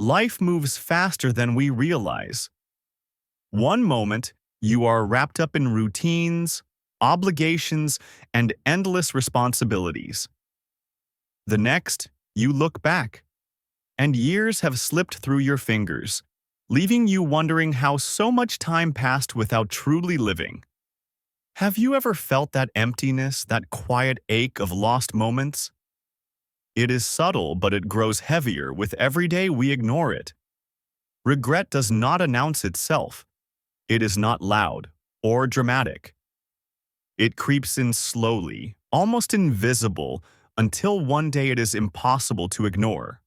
Life moves faster than we realize. One moment, you are wrapped up in routines, obligations, and endless responsibilities. The next, you look back, and years have slipped through your fingers, leaving you wondering how so much time passed without truly living. Have you ever felt that emptiness, that quiet ache of lost moments? It is subtle, but it grows heavier with every day we ignore it. Regret does not announce itself. It is not loud or dramatic. It creeps in slowly, almost invisible, until one day it is impossible to ignore.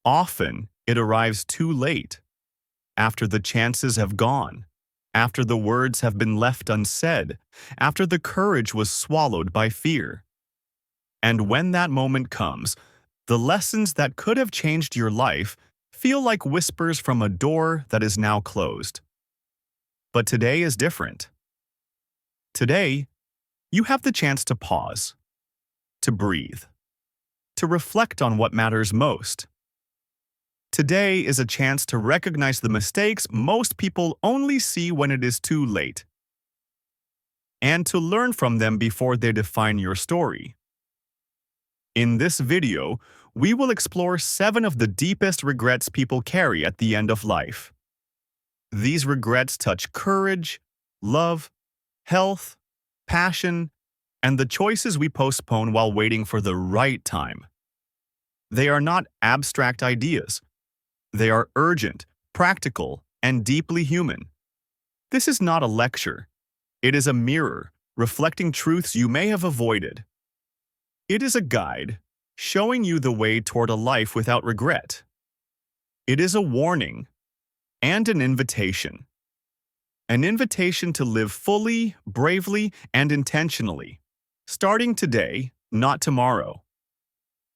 Often, it arrives too late, after the chances have gone, after the words have been left unsaid, after the courage was swallowed by fear. And when that moment comes, the lessons that could have changed your life feel like whispers from a door that is now closed. But today is different. Today, you have the chance to pause, to breathe, to reflect on what matters most. Today is a chance to recognize the mistakes most people only see when it is too late, and to learn from them before they define your story. In this video, we will explore 7 of the deepest regrets people carry at the end of life. These regrets touch courage, love, health, passion, and the choices we postpone while waiting for the right time. They are not abstract ideas. They are urgent, practical, and deeply human. This is not a lecture. It is a mirror, reflecting truths you may have avoided. It is a guide, showing you the way toward a life without regret. It is a warning and an invitation. An invitation to live fully, bravely, and intentionally, starting today, not tomorrow.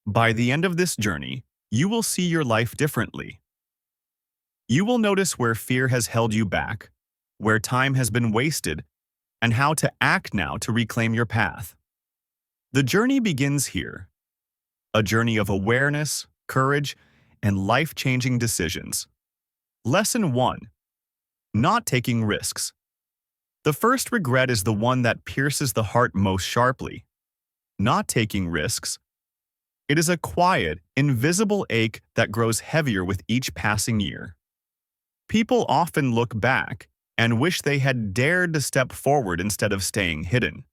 By the end of this journey, you will see your life differently. You will notice where fear has held you back, where time has been wasted, and how to act now to reclaim your path. The journey begins here, a journey of awareness, courage, and life-changing decisions. Lesson 1. Not taking risks. The first regret is the one that pierces the heart most sharply. Not taking risks. It is a quiet, invisible ache that grows heavier with each passing year. People often look back and wish they had dared to step forward instead of staying hidden.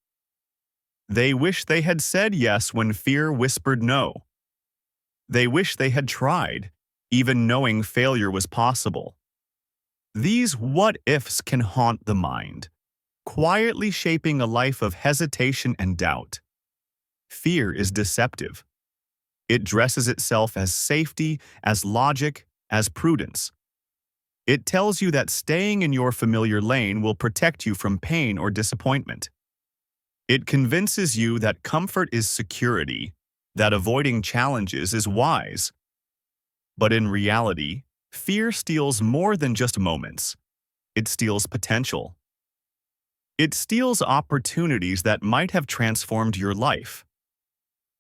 They wish they had said yes when fear whispered no. They wish they had tried, even knowing failure was possible. These what-ifs can haunt the mind, quietly shaping a life of hesitation and doubt. Fear is deceptive. It dresses itself as safety, as logic, as prudence. It tells you that staying in your familiar lane will protect you from pain or disappointment. It convinces you that comfort is security, that avoiding challenges is wise. But in reality, fear steals more than just moments. It steals potential. It steals opportunities that might have transformed your life.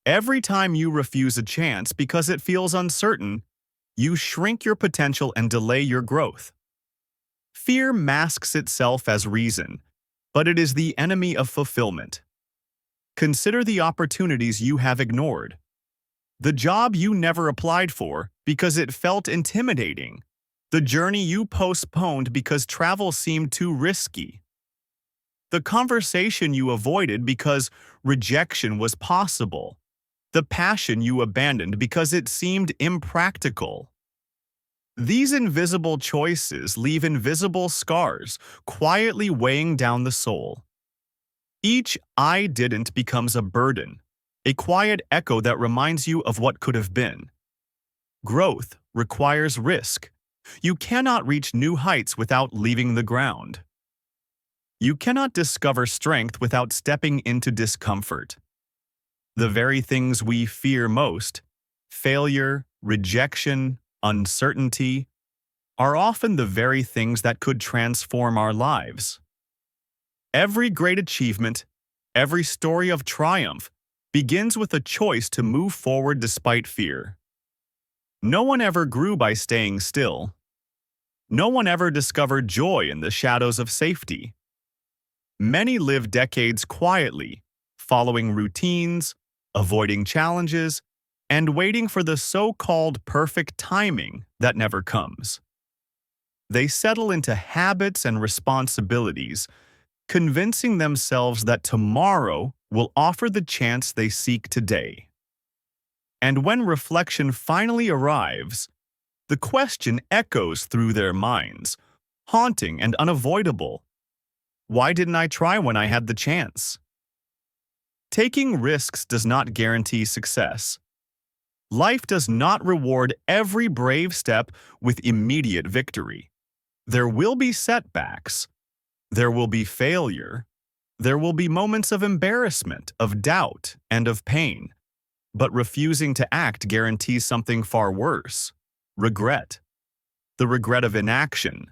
Every time you refuse a chance because it feels uncertain, you shrink your potential and delay your growth. Fear masks itself as reason, but it is the enemy of fulfillment. Consider the opportunities you have ignored. The job you never applied for because it felt intimidating. The journey you postponed because travel seemed too risky. The conversation you avoided because rejection was possible. The passion you abandoned because it seemed impractical. These invisible choices leave invisible scars, quietly weighing down the soul. Each "I didn't" becomes a burden, a quiet echo that reminds you of what could have been. Growth requires risk. You cannot reach new heights without leaving the ground. You cannot discover strength without stepping into discomfort. The very things we fear most, failure, rejection, uncertainty, are often the very things that could transform our lives. Every great achievement, every story of triumph, begins with a choice to move forward despite fear. No one ever grew by staying still. No one ever discovered joy in the shadows of safety. Many live decades quietly, following routines, avoiding challenges, and waiting for the so-called perfect timing that never comes. They settle into habits and responsibilities, convincing themselves that tomorrow will offer the chance they seek today. And when reflection finally arrives, the question echoes through their minds, haunting and unavoidable. Why didn't I try when I had the chance? Taking risks does not guarantee success. Life does not reward every brave step with immediate victory. There will be setbacks. There will be failure. There will be moments of embarrassment, of doubt, and of pain. But refusing to act guarantees something far worse: regret. The regret of inaction,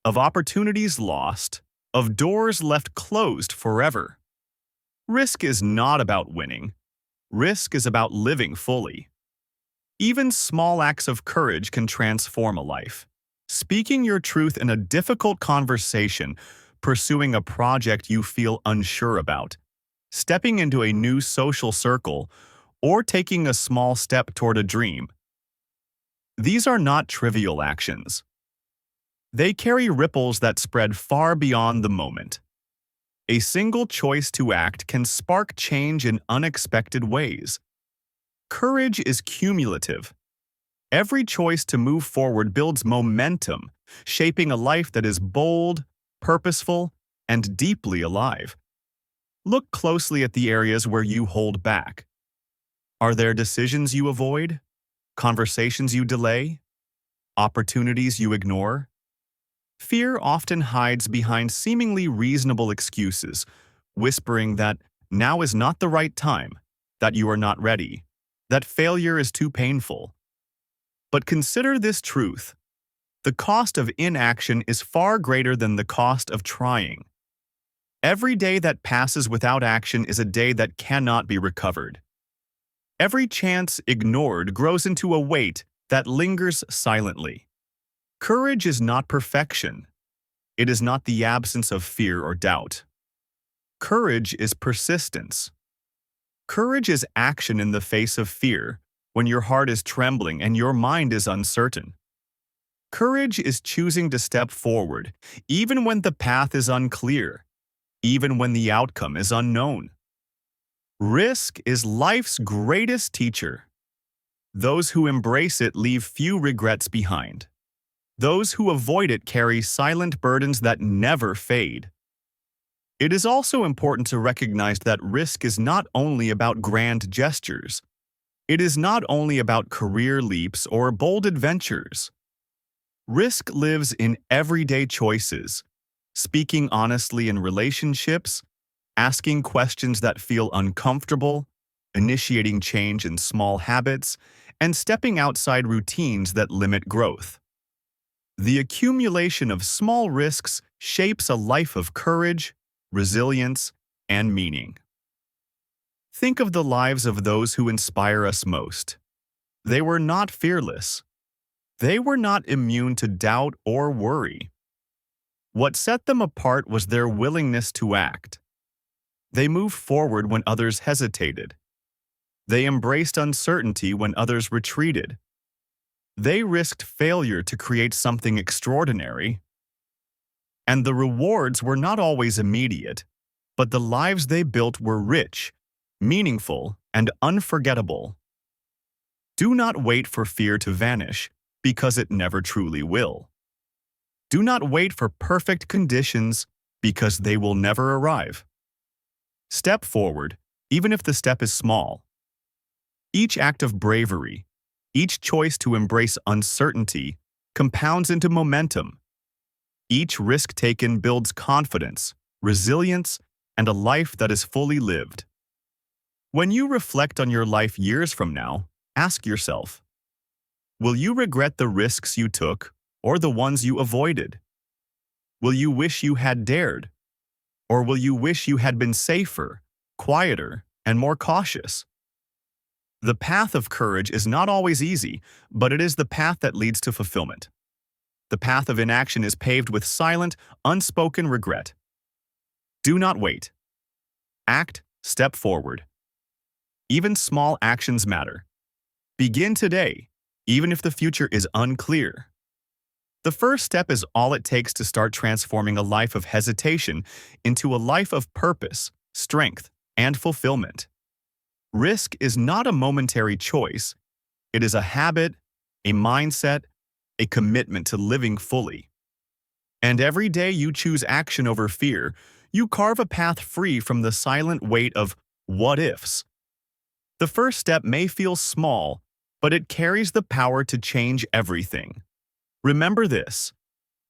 of opportunities lost, of doors left closed forever. Risk is not about winning. Risk is about living fully. Even small acts of courage can transform a life. Speaking your truth in a difficult conversation, pursuing a project you feel unsure about, stepping into a new social circle, or taking a small step toward a dream. These are not trivial actions. They carry ripples that spread far beyond the moment. A single choice to act can spark change in unexpected ways. Courage is cumulative. Every choice to move forward builds momentum, shaping a life that is bold, purposeful, and deeply alive. Look closely at the areas where you hold back. Are there decisions you avoid? Conversations you delay? Opportunities you ignore? Fear often hides behind seemingly reasonable excuses, whispering that now is not the right time, that you are not ready, that failure is too painful. But consider this truth: the cost of inaction is far greater than the cost of trying. Every day that passes without action is a day that cannot be recovered. Every chance ignored grows into a weight that lingers silently. Courage is not perfection. It is not the absence of fear or doubt. Courage is persistence. Courage is action in the face of fear, when your heart is trembling and your mind is uncertain. Courage is choosing to step forward, even when the path is unclear, even when the outcome is unknown. Risk is life's greatest teacher. Those who embrace it leave few regrets behind. Those who avoid it carry silent burdens that never fade. It is also important to recognize that risk is not only about grand gestures. It is not only about career leaps or bold adventures. Risk lives in everyday choices, speaking honestly in relationships, asking questions that feel uncomfortable, initiating change in small habits, and stepping outside routines that limit growth. The accumulation of small risks shapes a life of courage, resilience, and meaning. Think of the lives of those who inspire us most. They were not fearless. They were not immune to doubt or worry. What set them apart was their willingness to act. They moved forward when others hesitated. They embraced uncertainty when others retreated. They risked failure to create something extraordinary. And the rewards were not always immediate, but the lives they built were rich, meaningful, and unforgettable. Do not wait for fear to vanish, because it never truly will. Do not wait for perfect conditions, because they will never arrive. Step forward, even if the step is small. Each act of bravery, each choice to embrace uncertainty, compounds into momentum. Each risk taken builds confidence, resilience, and a life that is fully lived. When you reflect on your life years from now, ask yourself, will you regret the risks you took or the ones you avoided? Will you wish you had dared? Or will you wish you had been safer, quieter, and more cautious? The path of courage is not always easy, but it is the path that leads to fulfillment. The path of inaction is paved with silent, unspoken regret. Do not wait. Act, step forward. Even small actions matter. Begin today, even if the future is unclear. The first step is all it takes to start transforming a life of hesitation into a life of purpose, strength, and fulfillment. Risk is not a momentary choice. It is a habit, a mindset, a commitment to living fully. And every day you choose action over fear, you carve a path free from the silent weight of what-ifs. The first step may feel small, but it carries the power to change everything. Remember this: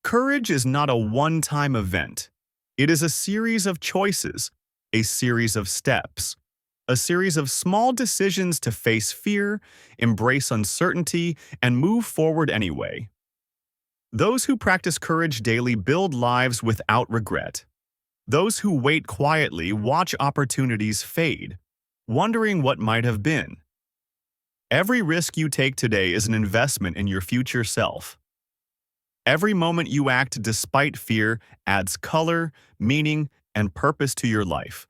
courage is not a one-time event. It is a series of choices, a series of steps, a series of small decisions to face fear, embrace uncertainty, and move forward anyway. Those who practice courage daily build lives without regret. Those who wait quietly watch opportunities fade, wondering what might have been. Every risk you take today is an investment in your future self. Every moment you act despite fear adds color, meaning, and purpose to your life.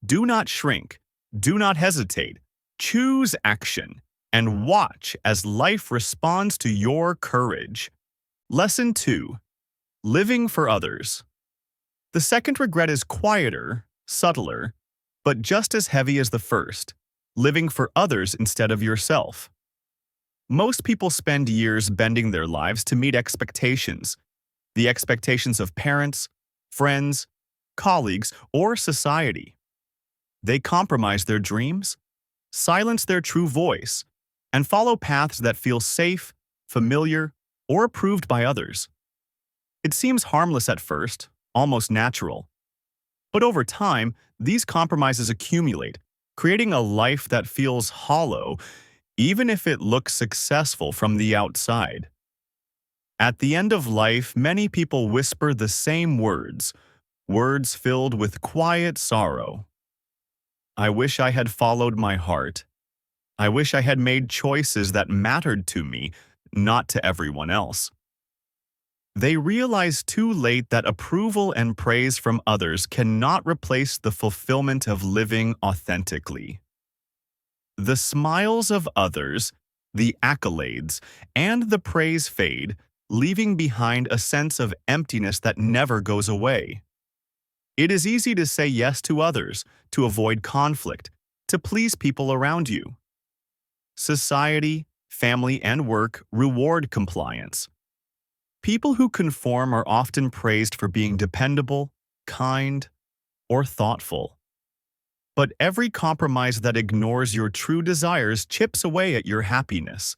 Do not shrink. Do not hesitate. Choose action and watch as life responds to your courage. Lesson 2. Living for others. The second regret is quieter, subtler, but just as heavy as the first: living for others instead of yourself. Most people spend years bending their lives to meet expectations, the expectations of parents, friends, colleagues, or society. They compromise their dreams, silence their true voice, and follow paths that feel safe, familiar, or approved by others. It seems harmless at first, almost natural. But over time, these compromises accumulate, creating a life that feels hollow, even if it looks successful from the outside. At the end of life, many people whisper the same words, words filled with quiet sorrow. I wish I had followed my heart. I wish I had made choices that mattered to me, not to everyone else. They realize too late that approval and praise from others cannot replace the fulfillment of living authentically. The smiles of others, the accolades, and the praise fade, leaving behind a sense of emptiness that never goes away. It is easy to say yes to others, to avoid conflict, to please people around you. Society, family, and work reward compliance. People who conform are often praised for being dependable, kind, or thoughtful. But every compromise that ignores your true desires chips away at your happiness.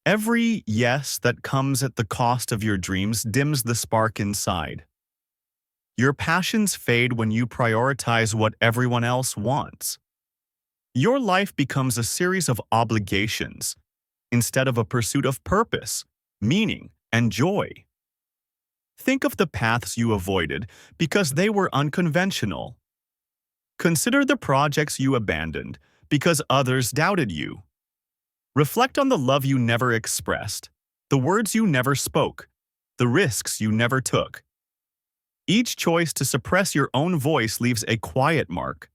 Every yes that comes at the cost of your dreams dims the spark inside. Your passions fade when you prioritize what everyone else wants. Your life becomes a series of obligations instead of a pursuit of purpose, meaning, and joy. Think of the paths you avoided because they were unconventional. Consider the projects you abandoned because others doubted you. Reflect on the love you never expressed, the words you never spoke, the risks you never took. Each choice to suppress your own voice leaves a quiet mark.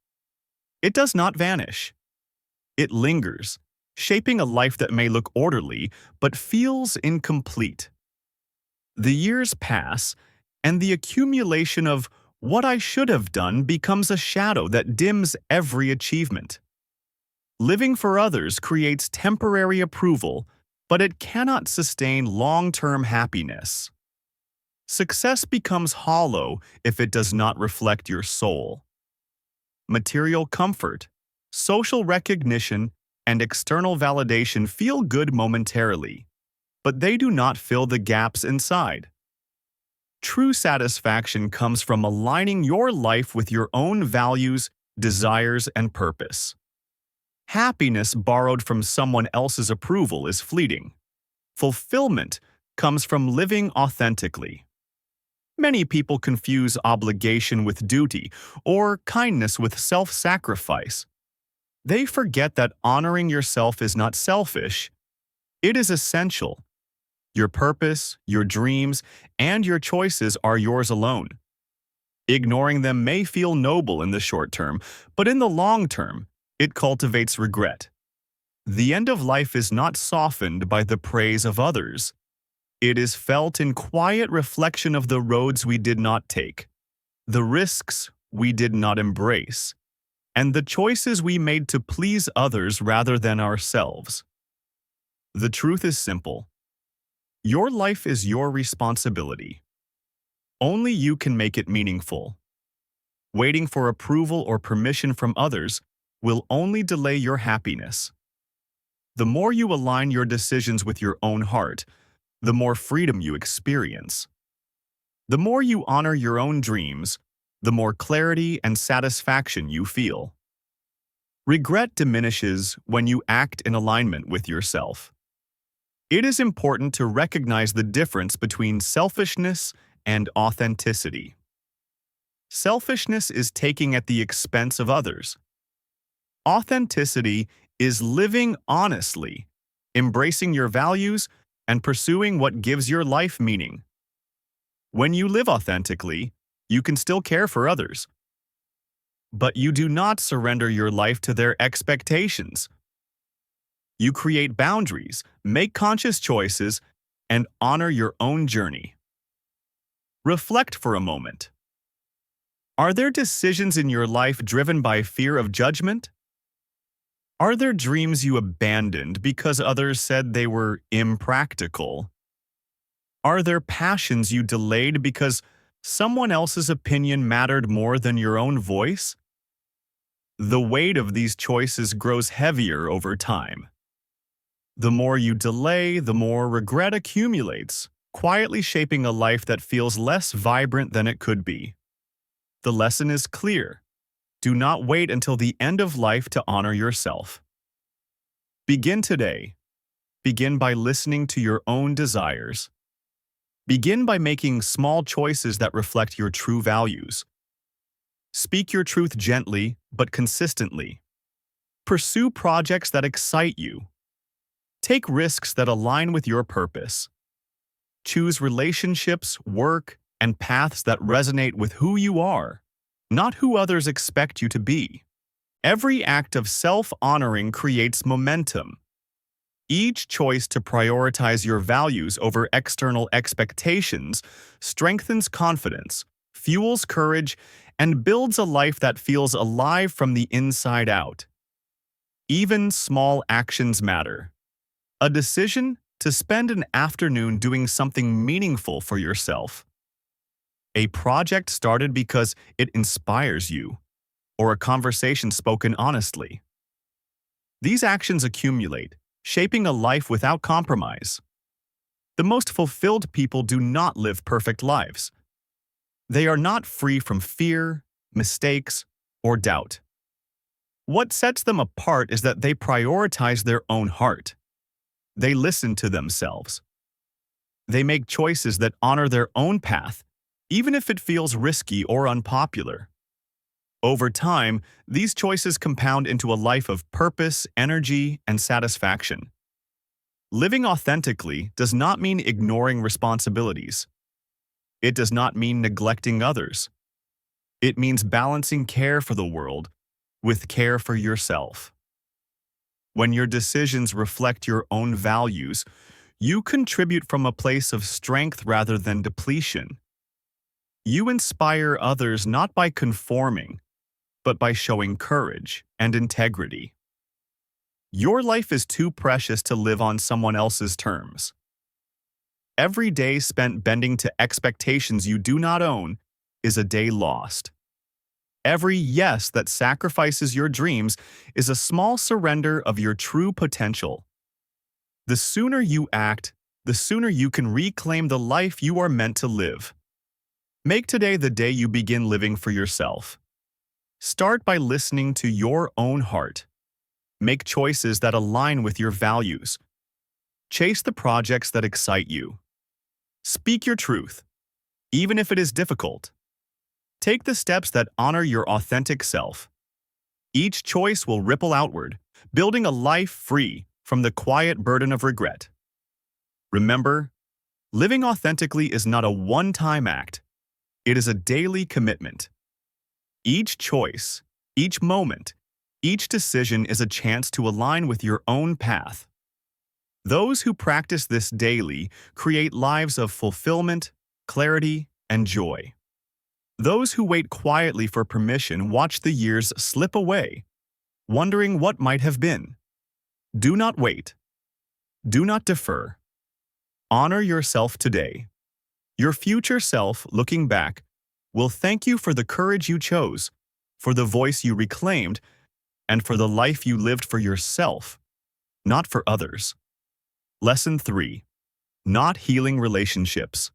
It does not vanish. It lingers, shaping a life that may look orderly but feels incomplete. The years pass, and the accumulation of what I should have done becomes a shadow that dims every achievement. Living for others creates temporary approval, but it cannot sustain long-term happiness. Success becomes hollow if it does not reflect your soul. Material comfort, social recognition, and external validation feel good momentarily, but they do not fill the gaps inside. True satisfaction comes from aligning your life with your own values, desires, and purpose. Happiness borrowed from someone else's approval is fleeting. Fulfillment comes from living authentically. Many people confuse obligation with duty or kindness with self-sacrifice. They forget that honoring yourself is not selfish, it is essential. Your purpose, your dreams, and your choices are yours alone. Ignoring them may feel noble in the short term, but in the long term, it cultivates regret. The end of life is not softened by the praise of others. It is felt in quiet reflection of the roads we did not take, the risks we did not embrace, and the choices we made to please others rather than ourselves. The truth is simple. Your life is your responsibility. Only you can make it meaningful. Waiting for approval or permission from others will only delay your happiness. The more you align your decisions with your own heart, the more freedom you experience. The more you honor your own dreams, the more clarity and satisfaction you feel. Regret diminishes when you act in alignment with yourself. It is important to recognize the difference between selfishness and authenticity. Selfishness is taking at the expense of others. Authenticity is living honestly, embracing your values, and pursuing what gives your life meaning. When you live authentically, you can still care for others. But you do not surrender your life to their expectations. You create boundaries, make conscious choices, and honor your own journey. Reflect for a moment. Are there decisions in your life driven by fear of judgment? Are there dreams you abandoned because others said they were impractical? Are there passions you delayed because someone else's opinion mattered more than your own voice? The weight of these choices grows heavier over time. The more you delay, the more regret accumulates, quietly shaping a life that feels less vibrant than it could be. The lesson is clear. Do not wait until the end of life to honor yourself. Begin today. Begin by listening to your own desires. Begin by making small choices that reflect your true values. Speak your truth gently but consistently. Pursue projects that excite you. Take risks that align with your purpose. Choose relationships, work, and paths that resonate with who you are, not who others expect you to be. Every act of self-honoring creates momentum. Each choice to prioritize your values over external expectations strengthens confidence, fuels courage, and builds a life that feels alive from the inside out. Even small actions matter. A decision to spend an afternoon doing something meaningful for yourself. A project started because it inspires you, or a conversation spoken honestly. These actions accumulate, shaping a life without compromise. The most fulfilled people do not live perfect lives. They are not free from fear, mistakes, or doubt. What sets them apart is that they prioritize their own heart. They listen to themselves. They make choices that honor their own path, even if it feels risky or unpopular. Over time, these choices compound into a life of purpose, energy, and satisfaction. Living authentically does not mean ignoring responsibilities. It does not mean neglecting others. It means balancing care for the world with care for yourself. When your decisions reflect your own values, you contribute from a place of strength rather than depletion. You inspire others not by conforming, but by showing courage and integrity. Your life is too precious to live on someone else's terms. Every day spent bending to expectations you do not own is a day lost. Every yes that sacrifices your dreams is a small surrender of your true potential. The sooner you act, the sooner you can reclaim the life you are meant to live. Make today the day you begin living for yourself. Start by listening to your own heart. Make choices that align with your values. Chase the projects that excite you. Speak your truth, even if it is difficult. Take the steps that honor your authentic self. Each choice will ripple outward, building a life free from the quiet burden of regret. Remember, living authentically is not a one-time act. It is a daily commitment. Each choice, each moment, each decision is a chance to align with your own path. Those who practice this daily create lives of fulfillment, clarity, and joy. Those who wait quietly for permission watch the years slip away, wondering what might have been. Do not wait. Do not defer. Honor yourself today. Your future self, looking back, will thank you for the courage you chose, for the voice you reclaimed, and for the life you lived for yourself, not for others. Lesson 3. Not healing relationships.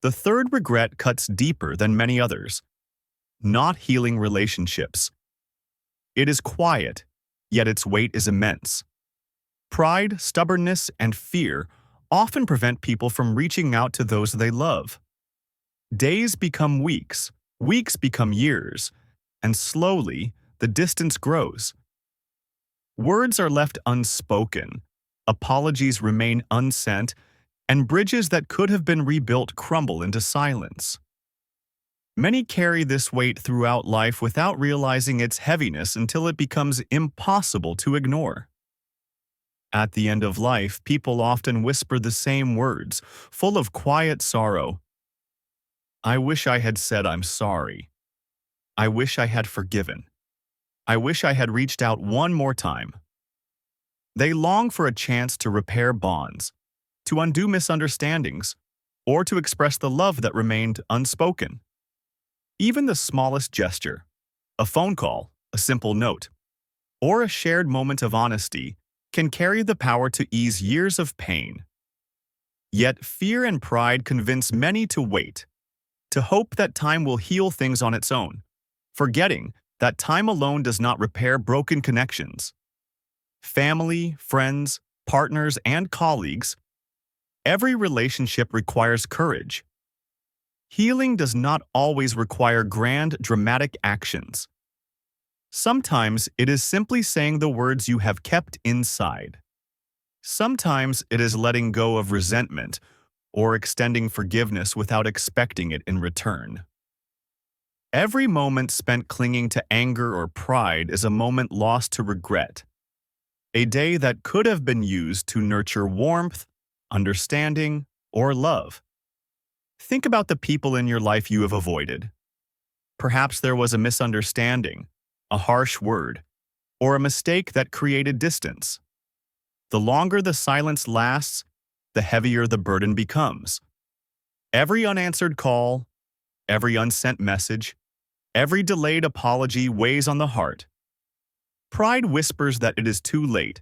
The third regret cuts deeper than many others. Not healing relationships. It is quiet, yet its weight is immense. Pride, stubbornness, and fear often prevent people from reaching out to those they love. Days become weeks, weeks become years, and slowly the distance grows. Words are left unspoken, apologies remain unsent, and bridges that could have been rebuilt crumble into silence. Many carry this weight throughout life without realizing its heaviness until it becomes impossible to ignore. At the end of life, people often whisper the same words, full of quiet sorrow. I wish I had said I'm sorry. I wish I had forgiven. I wish I had reached out one more time. They long for a chance to repair bonds, to undo misunderstandings, or to express the love that remained unspoken. Even the smallest gesture, a phone call, a simple note, or a shared moment of honesty can carry the power to ease years of pain. Yet fear and pride convince many to wait, to hope that time will heal things on its own, forgetting that time alone does not repair broken connections. Family, friends, partners, and colleagues, every relationship requires courage. Healing does not always require grand, dramatic actions. Sometimes it is simply saying the words you have kept inside. Sometimes it is letting go of resentment or extending forgiveness without expecting it in return. Every moment spent clinging to anger or pride is a moment lost to regret. A day that could have been used to nurture warmth, understanding, or love. Think about the people in your life you have avoided. Perhaps there was a misunderstanding, a harsh word, or a mistake that created distance. The longer the silence lasts, the heavier the burden becomes. Every unanswered call, every unsent message, every delayed apology weighs on the heart. Pride whispers that it is too late,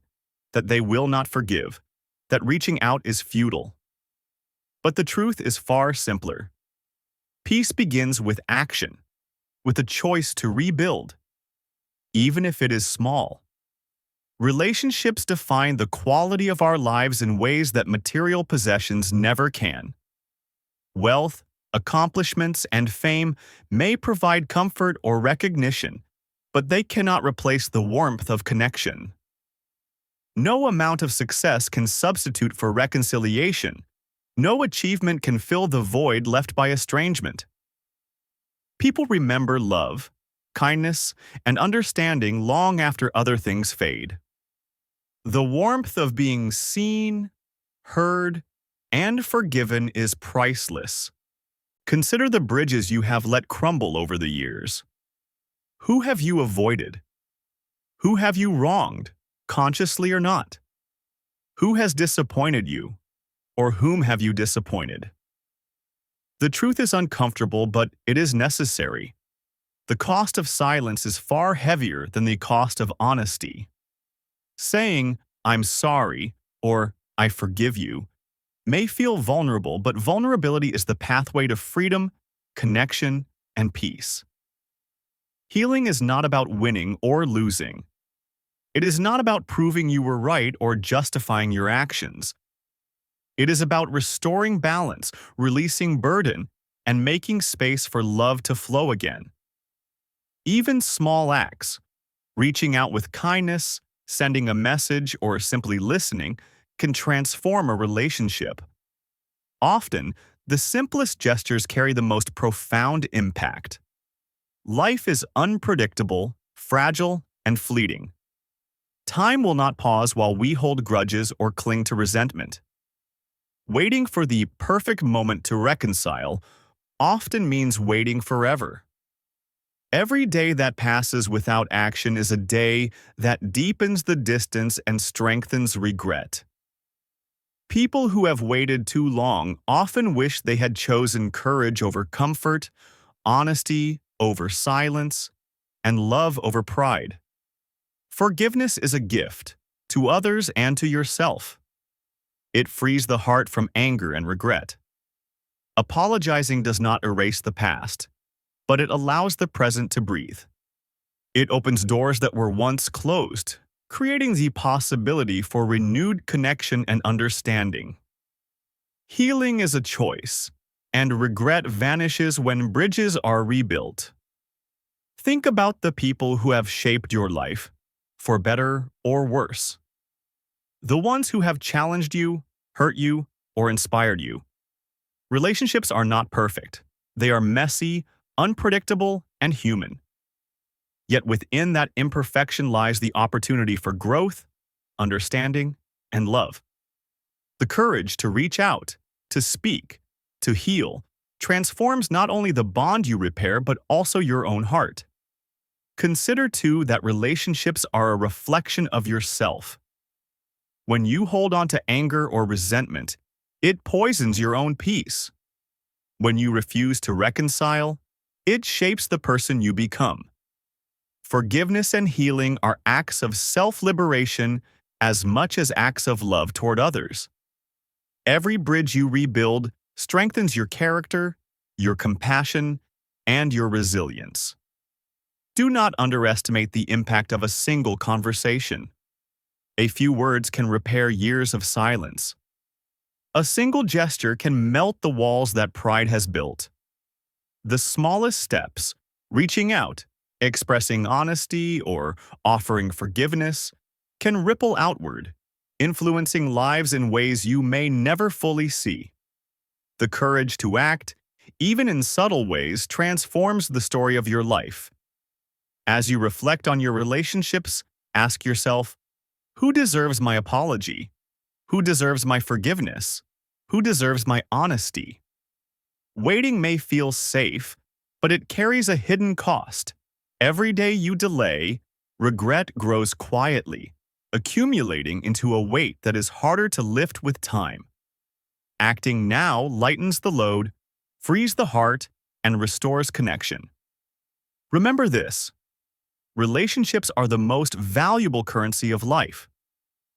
that they will not forgive, that reaching out is futile. But the truth is far simpler. Peace begins with action, with a choice to rebuild, even if it is small. Relationships define the quality of our lives in ways that material possessions never can. Wealth, accomplishments, and fame may provide comfort or recognition, but they cannot replace the warmth of connection. No amount of success can substitute for reconciliation. No achievement can fill the void left by estrangement. People remember love, kindness, and understanding long after other things fade. The warmth of being seen, heard, and forgiven is priceless. Consider the bridges you have let crumble over the years. Who have you avoided? Who have you wronged, consciously or not? Who has disappointed you? Or whom have you disappointed? The truth is uncomfortable, but it is necessary. The cost of silence is far heavier than the cost of honesty. Saying, "I'm sorry," or "I forgive you," may feel vulnerable, but vulnerability is the pathway to freedom, connection, and peace. Healing is not about winning or losing. It is not about proving you were right or justifying your actions. It is about restoring balance, releasing burden, and making space for love to flow again. Even small acts, Reaching out with kindness, sending a message, or simply listening can transform a relationship. Often, the simplest gestures carry the most profound impact. Life is unpredictable, fragile, and fleeting. Time will not pause while we hold grudges or cling to resentment. Waiting for the perfect moment to reconcile often means waiting forever. Every day that passes without action is a day that deepens the distance and strengthens regret. People who have waited too long often wish they had chosen courage over comfort, honesty over silence, and love over pride. Forgiveness is a gift, to others and to yourself. It frees the heart from anger and regret. Apologizing does not erase the past, but it allows the present to breathe. It opens doors that were once closed, creating the possibility for renewed connection and understanding. Healing is a choice, and regret vanishes when bridges are rebuilt. Think about the people who have shaped your life, for better or worse. The ones who have challenged you, hurt you, or inspired you. Relationships are not perfect. They are messy, unpredictable, and human. Yet within that imperfection lies the opportunity for growth, understanding, and love. The courage to reach out, to speak, to heal, transforms not only the bond you repair but also your own heart. Consider, too, that relationships are a reflection of yourself. When you hold on to anger or resentment, it poisons your own peace. When you refuse to reconcile, it shapes the person you become. Forgiveness and healing are acts of self-liberation as much as acts of love toward others. Every bridge you rebuild strengthens your character, your compassion, and your resilience. Do not underestimate the impact of a single conversation. A few words can repair years of silence. A single gesture can melt the walls that pride has built. The smallest steps, reaching out, expressing honesty, or offering forgiveness, can ripple outward, influencing lives in ways you may never fully see. The courage to act, even in subtle ways, transforms the story of your life. As you reflect on your relationships, ask yourself, who deserves my apology? Who deserves my forgiveness? Who deserves my honesty? Waiting may feel safe, but it carries a hidden cost. Every day you delay, regret grows quietly, accumulating into a weight that is harder to lift with time. Acting now lightens the load, frees the heart, and restores connection. Remember this: relationships are the most valuable currency of life.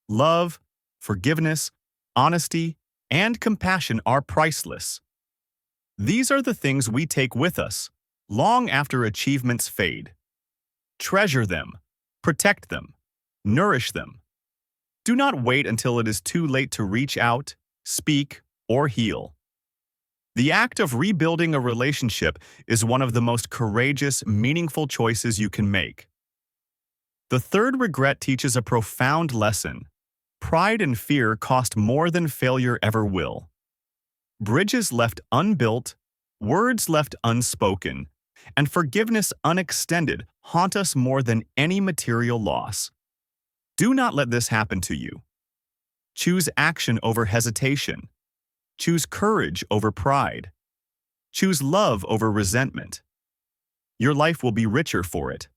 Love, forgiveness, honesty, and compassion are priceless. These are the things we take with us long after achievements fade. Treasure them, protect them, nourish them. Do not wait until it is too late to reach out, speak, or heal. The act of rebuilding a relationship is one of the most courageous, meaningful choices you can make. The third regret teaches a profound lesson. Pride and fear cost more than failure ever will. Bridges left unbuilt, words left unspoken, and forgiveness unextended haunt us more than any material loss. Do not let this happen to you. Choose action over hesitation. Choose courage over pride. Choose love over resentment. Your life will be richer for it.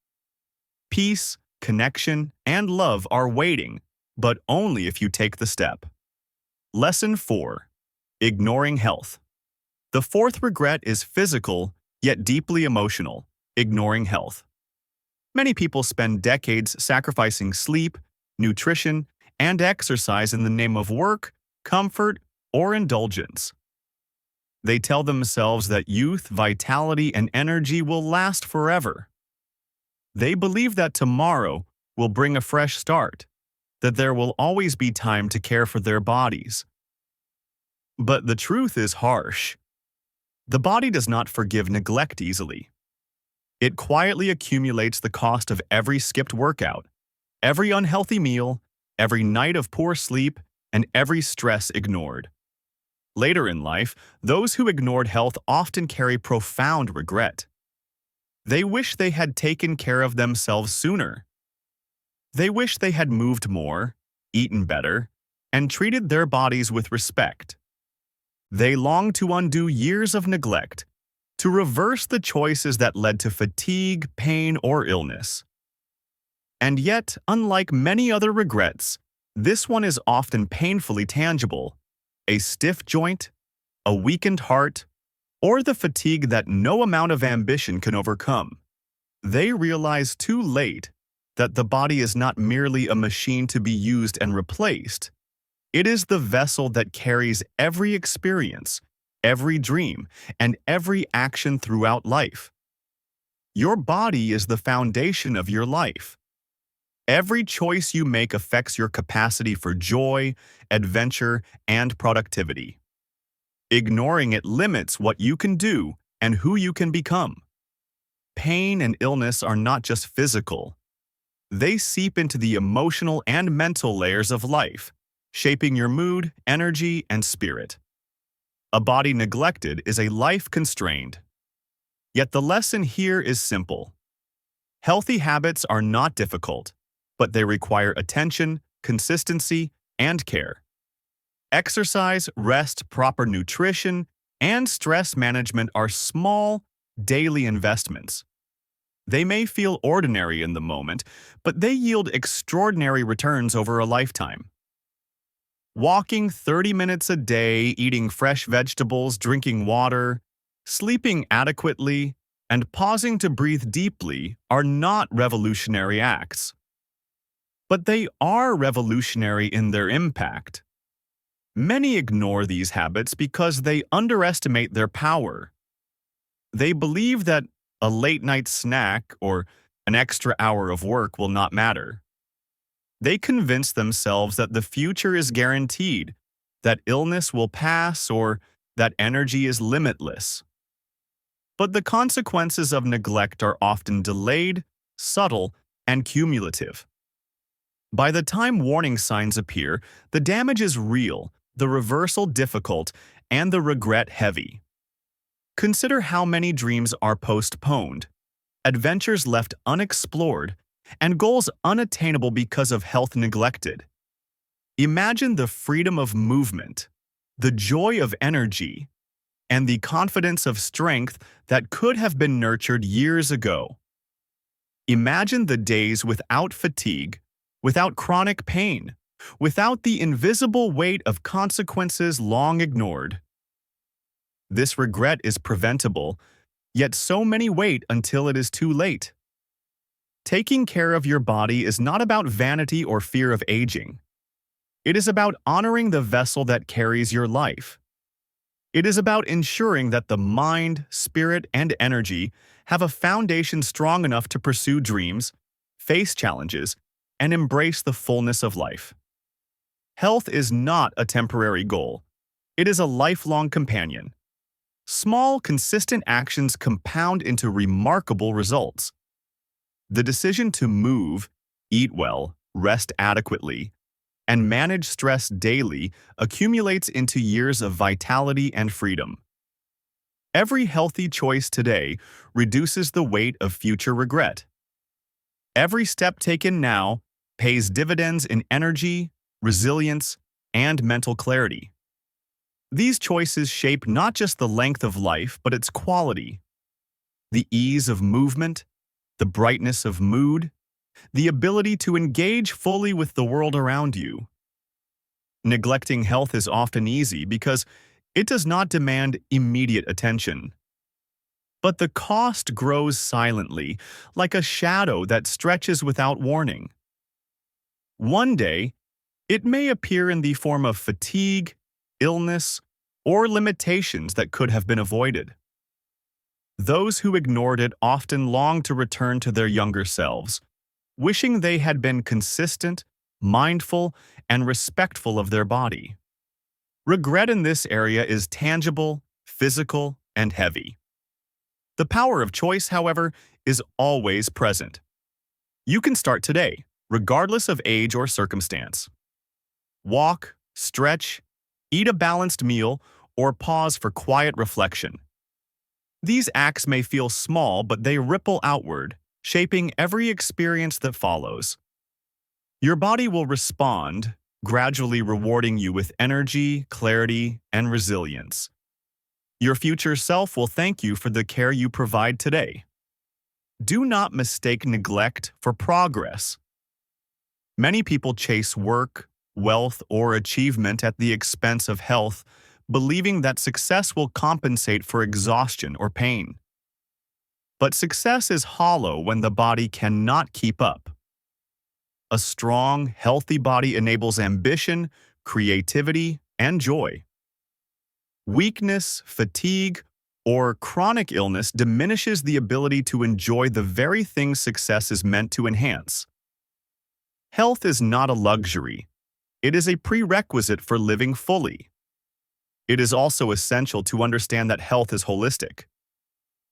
Peace, connection, and love are waiting, but only if you take the step. Lesson 4. Ignoring health. The fourth regret is physical, yet deeply emotional: ignoring health. Many people spend decades sacrificing sleep, nutrition, and exercise in the name of work, comfort, or indulgence. They tell themselves that youth, vitality, and energy will last forever. They believe that tomorrow will bring a fresh start, that there will always be time to care for their bodies. But the truth is harsh. The body does not forgive neglect easily. It quietly accumulates the cost of every skipped workout, every unhealthy meal, every night of poor sleep, and every stress ignored. Later in life, those who ignored health often carry profound regret. They wish they had taken care of themselves sooner. They wish they had moved more, eaten better, and treated their bodies with respect. They long to undo years of neglect, to reverse the choices that led to fatigue, pain, or illness. And yet, unlike many other regrets, this one is often painfully tangible: a stiff joint, a weakened heart, or the fatigue that no amount of ambition can overcome. They realize too late that the body is not merely a machine to be used and replaced. It is the vessel that carries every experience, every dream, and every action throughout life. Your body is the foundation of your life. Every choice you make affects your capacity for joy, adventure, and productivity. Ignoring it limits what you can do and who you can become. Pain and illness are not just physical. They seep into the emotional and mental layers of life, shaping your mood, energy, and spirit. A body neglected is a life constrained. Yet the lesson here is simple. Healthy habits are not difficult, but they require attention, consistency, and care. Exercise, rest, proper nutrition, and stress management are small, daily investments. They may feel ordinary in the moment, but they yield extraordinary returns over a lifetime. Walking 30 minutes a day, eating fresh vegetables, drinking water, sleeping adequately, and pausing to breathe deeply are not revolutionary acts. But they are revolutionary in their impact. Many ignore these habits because they underestimate their power. They believe that a late-night snack or an extra hour of work will not matter. They convince themselves that the future is guaranteed, that illness will pass, or that energy is limitless. But the consequences of neglect are often delayed, subtle, and cumulative. By the time warning signs appear, the damage is real, the reversal difficult, and the regret heavy. Consider how many dreams are postponed, adventures left unexplored, and goals unattainable because of health neglected. Imagine the freedom of movement, the joy of energy, and the confidence of strength that could have been nurtured years ago. Imagine the days without fatigue, without chronic pain, without the invisible weight of consequences long ignored. This regret is preventable, yet so many wait until it is too late. Taking care of your body is not about vanity or fear of aging. It is about honoring the vessel that carries your life. It is about ensuring that the mind, spirit, and energy have a foundation strong enough to pursue dreams, face challenges, and embrace the fullness of life. Health is not a temporary goal. It is a lifelong companion. Small, consistent actions compound into remarkable results. The decision to move, eat well, rest adequately, and manage stress daily accumulates into years of vitality and freedom. Every healthy choice today reduces the weight of future regret. Every step taken now pays dividends in energy, resilience, and mental clarity. These choices shape not just the length of life, but its quality. The ease of movement, the brightness of mood, the ability to engage fully with the world around you. Neglecting health is often easy because it does not demand immediate attention. But the cost grows silently, like a shadow that stretches without warning. One day, it may appear in the form of fatigue, illness, or limitations that could have been avoided. Those who ignored it often long to return to their younger selves, wishing they had been consistent, mindful, and respectful of their body. Regret in this area is tangible, physical, and heavy. The power of choice, however, is always present. You can start today, regardless of age or circumstance. Walk, stretch, eat a balanced meal, or pause for quiet reflection. These acts may feel small, but they ripple outward, shaping every experience that follows. Your body will respond, gradually rewarding you with energy, clarity, and resilience. Your future self will thank you for the care you provide today. Do not mistake neglect for progress. Many people chase work, wealth, or achievement at the expense of health, believing that success will compensate for exhaustion or pain. But success is hollow when the body cannot keep up. A strong, healthy body enables ambition, creativity, and joy. Weakness, fatigue, or chronic illness diminishes the ability to enjoy the very things success is meant to enhance. Health is not a luxury. It is a prerequisite for living fully. It is also essential to understand that health is holistic.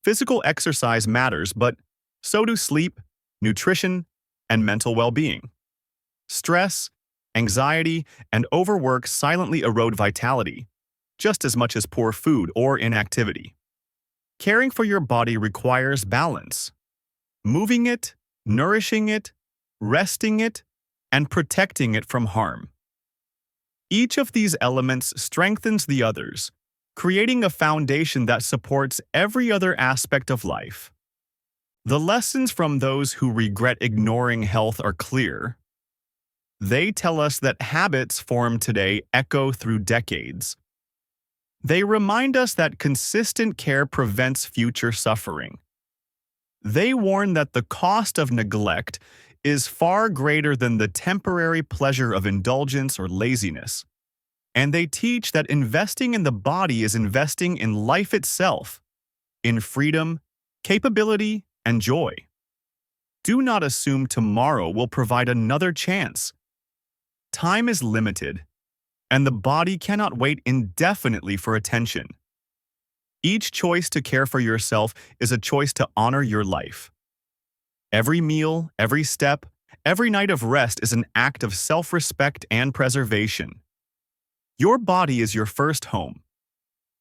Physical exercise matters, but so do sleep, nutrition, and mental well-being. Stress, anxiety, and overwork silently erode vitality, just as much as poor food or inactivity. Caring for your body requires balance. Moving it, nourishing it, resting it, and protecting it from harm. Each of these elements strengthens the others, creating a foundation that supports every other aspect of life. The lessons from those who regret ignoring health are clear. They tell us that habits formed today echo through decades. They remind us that consistent care prevents future suffering. They warn that the cost of neglect is far greater than the temporary pleasure of indulgence or laziness. And they teach that investing in the body is investing in life itself, in freedom, capability, and joy. Do not assume tomorrow will provide another chance. Time is limited, and the body cannot wait indefinitely for attention. Each choice to care for yourself is a choice to honor your life. Every meal, every step, every night of rest is an act of self-respect and preservation. Your body is your first home.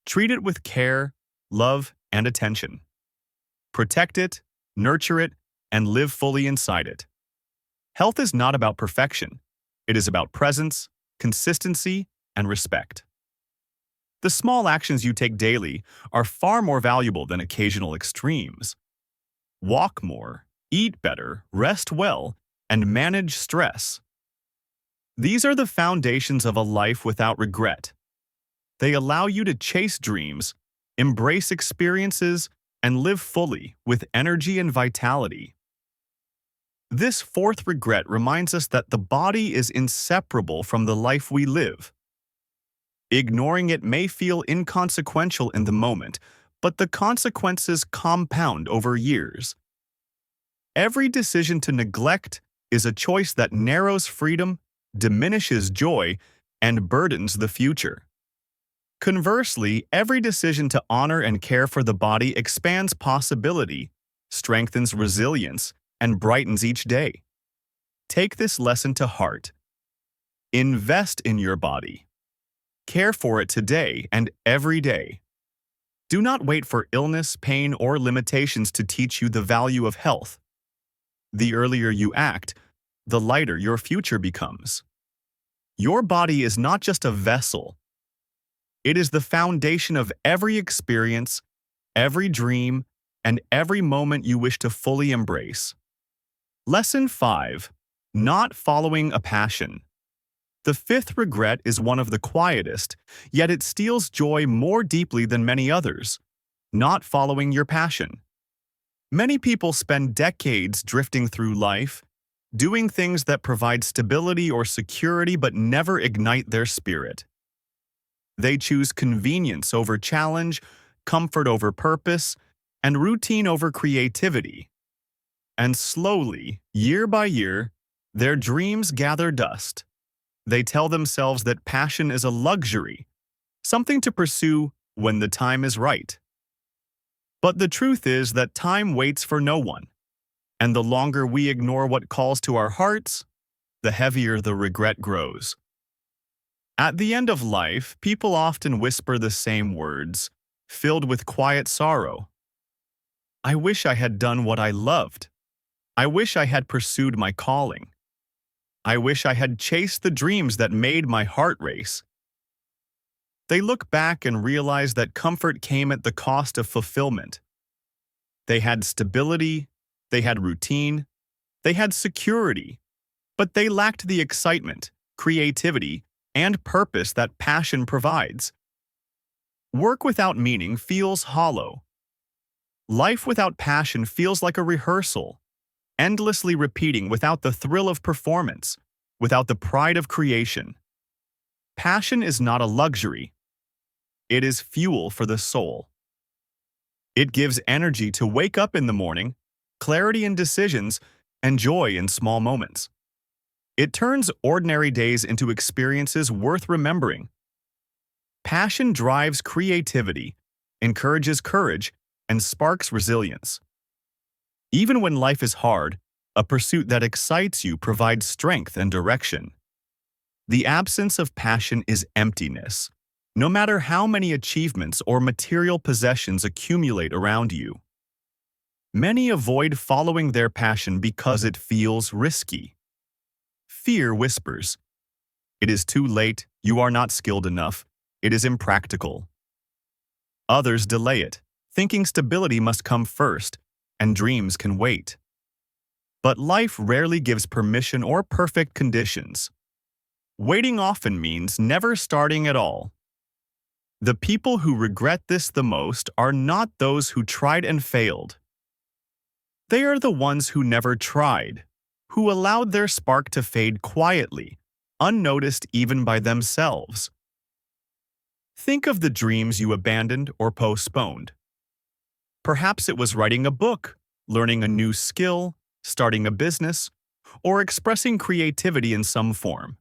Treat it with care, love, and attention. Protect it, nurture it, and live fully inside it. Health is not about perfection. It is about presence, consistency, and respect. The small actions you take daily are far more valuable than occasional extremes. Walk more, eat better, rest well, and manage stress. These are the foundations of a life without regret. They allow you to chase dreams, embrace experiences, and live fully with energy and vitality. This fourth regret reminds us that the body is inseparable from the life we live. Ignoring it may feel inconsequential in the moment, but the consequences compound over years. Every decision to neglect is a choice that narrows freedom, diminishes joy, and burdens the future. Conversely, every decision to honor and care for the body expands possibility, strengthens resilience, and brightens each day. Take this lesson to heart. Invest in your body. Care for it today and every day. Do not wait for illness, pain, or limitations to teach you the value of health. The earlier you act, the lighter your future becomes. Your body is not just a vessel. It is the foundation of every experience, every dream, and every moment you wish to fully embrace. Lesson 5. Not following a passion. The fifth regret is one of the quietest, yet it steals joy more deeply than many others. Not following your passion. Many people spend decades drifting through life, doing things that provide stability or security but never ignite their spirit. They choose convenience over challenge, comfort over purpose, and routine over creativity. And slowly, year by year, their dreams gather dust. They tell themselves that passion is a luxury, something to pursue when the time is right. But the truth is that time waits for no one, and the longer we ignore what calls to our hearts, the heavier the regret grows. At the end of life, people often whisper the same words, filled with quiet sorrow. I wish I had done what I loved. I wish I had pursued my calling. I wish I had chased the dreams that made my heart race. They look back and realize that comfort came at the cost of fulfillment. They had stability, they had routine, they had security, but they lacked the excitement, creativity, and purpose that passion provides. Work without meaning feels hollow. Life without passion feels like a rehearsal, endlessly repeating without the thrill of performance, without the pride of creation. Passion is not a luxury. It is fuel for the soul. It gives energy to wake up in the morning, clarity in decisions, and joy in small moments. It turns ordinary days into experiences worth remembering. Passion drives creativity, encourages courage, and sparks resilience. Even when life is hard, a pursuit that excites you provides strength and direction. The absence of passion is emptiness, no matter how many achievements or material possessions accumulate around you. Many avoid following their passion because it feels risky. Fear whispers, "It is too late, you are not skilled enough, it is impractical." Others delay it, thinking stability must come first, and dreams can wait. But life rarely gives permission or perfect conditions. Waiting often means never starting at all. The people who regret this the most are not those who tried and failed. They are the ones who never tried, who allowed their spark to fade quietly, unnoticed even by themselves. Think of the dreams you abandoned or postponed. Perhaps it was writing a book, learning a new skill, starting a business, or expressing creativity in some form.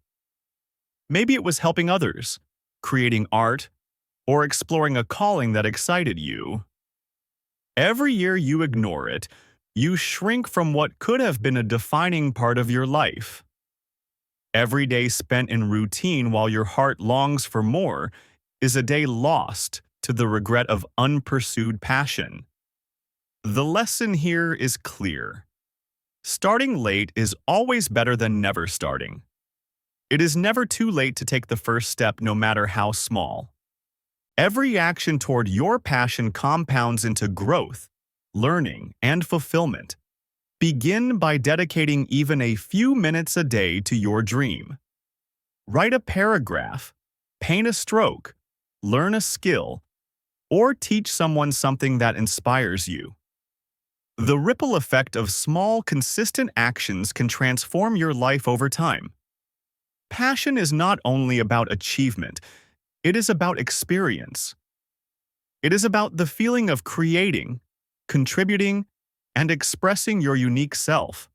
Maybe it was helping others, creating art, or exploring a calling that excited you. Every year you ignore it, you shrink from what could have been a defining part of your life. Every day spent in routine while your heart longs for more is a day lost to the regret of unpursued passion. The lesson here is clear. Starting late is always better than never starting. It is never too late to take the first step, no matter how small. Every action toward your passion compounds into growth, learning, and fulfillment. Begin by dedicating even a few minutes a day to your dream. Write a paragraph, paint a stroke, learn a skill, or teach someone something that inspires you. The ripple effect of small, consistent actions can transform your life over time. Passion is not only about achievement, it is about experience. It is about the feeling of creating, contributing, and expressing your unique self.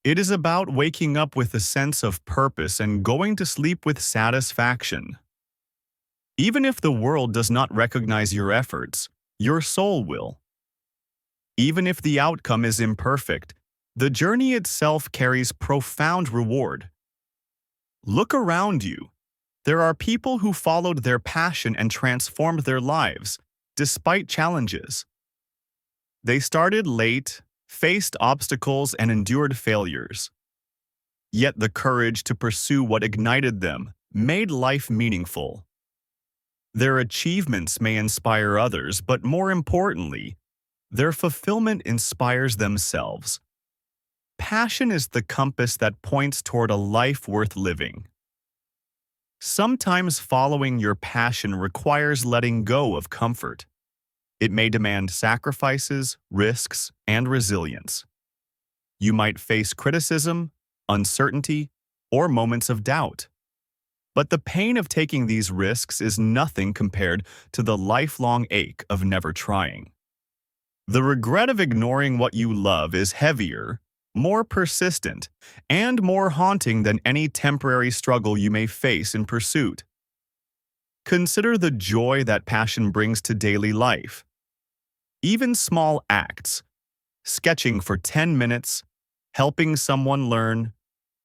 It is about waking up with a sense of purpose and going to sleep with satisfaction. Even if the world does not recognize your efforts, your soul will. Even if the outcome is imperfect, the journey itself carries profound reward. Look around you. There are people who followed their passion and transformed their lives, despite challenges. They started late, faced obstacles, and endured failures. Yet the courage to pursue what ignited them made life meaningful. Their achievements may inspire others, but more importantly, their fulfillment inspires themselves. Passion is the compass that points toward a life worth living. Sometimes following your passion requires letting go of comfort. It may demand sacrifices, risks, and resilience. You might face criticism, uncertainty, or moments of doubt. But the pain of taking these risks is nothing compared to the lifelong ache of never trying. The regret of ignoring what you love is heavier, more persistent, and more haunting than any temporary struggle you may face in pursuit. Consider the joy that passion brings to daily life. Even small acts, sketching for 10 minutes, helping someone learn,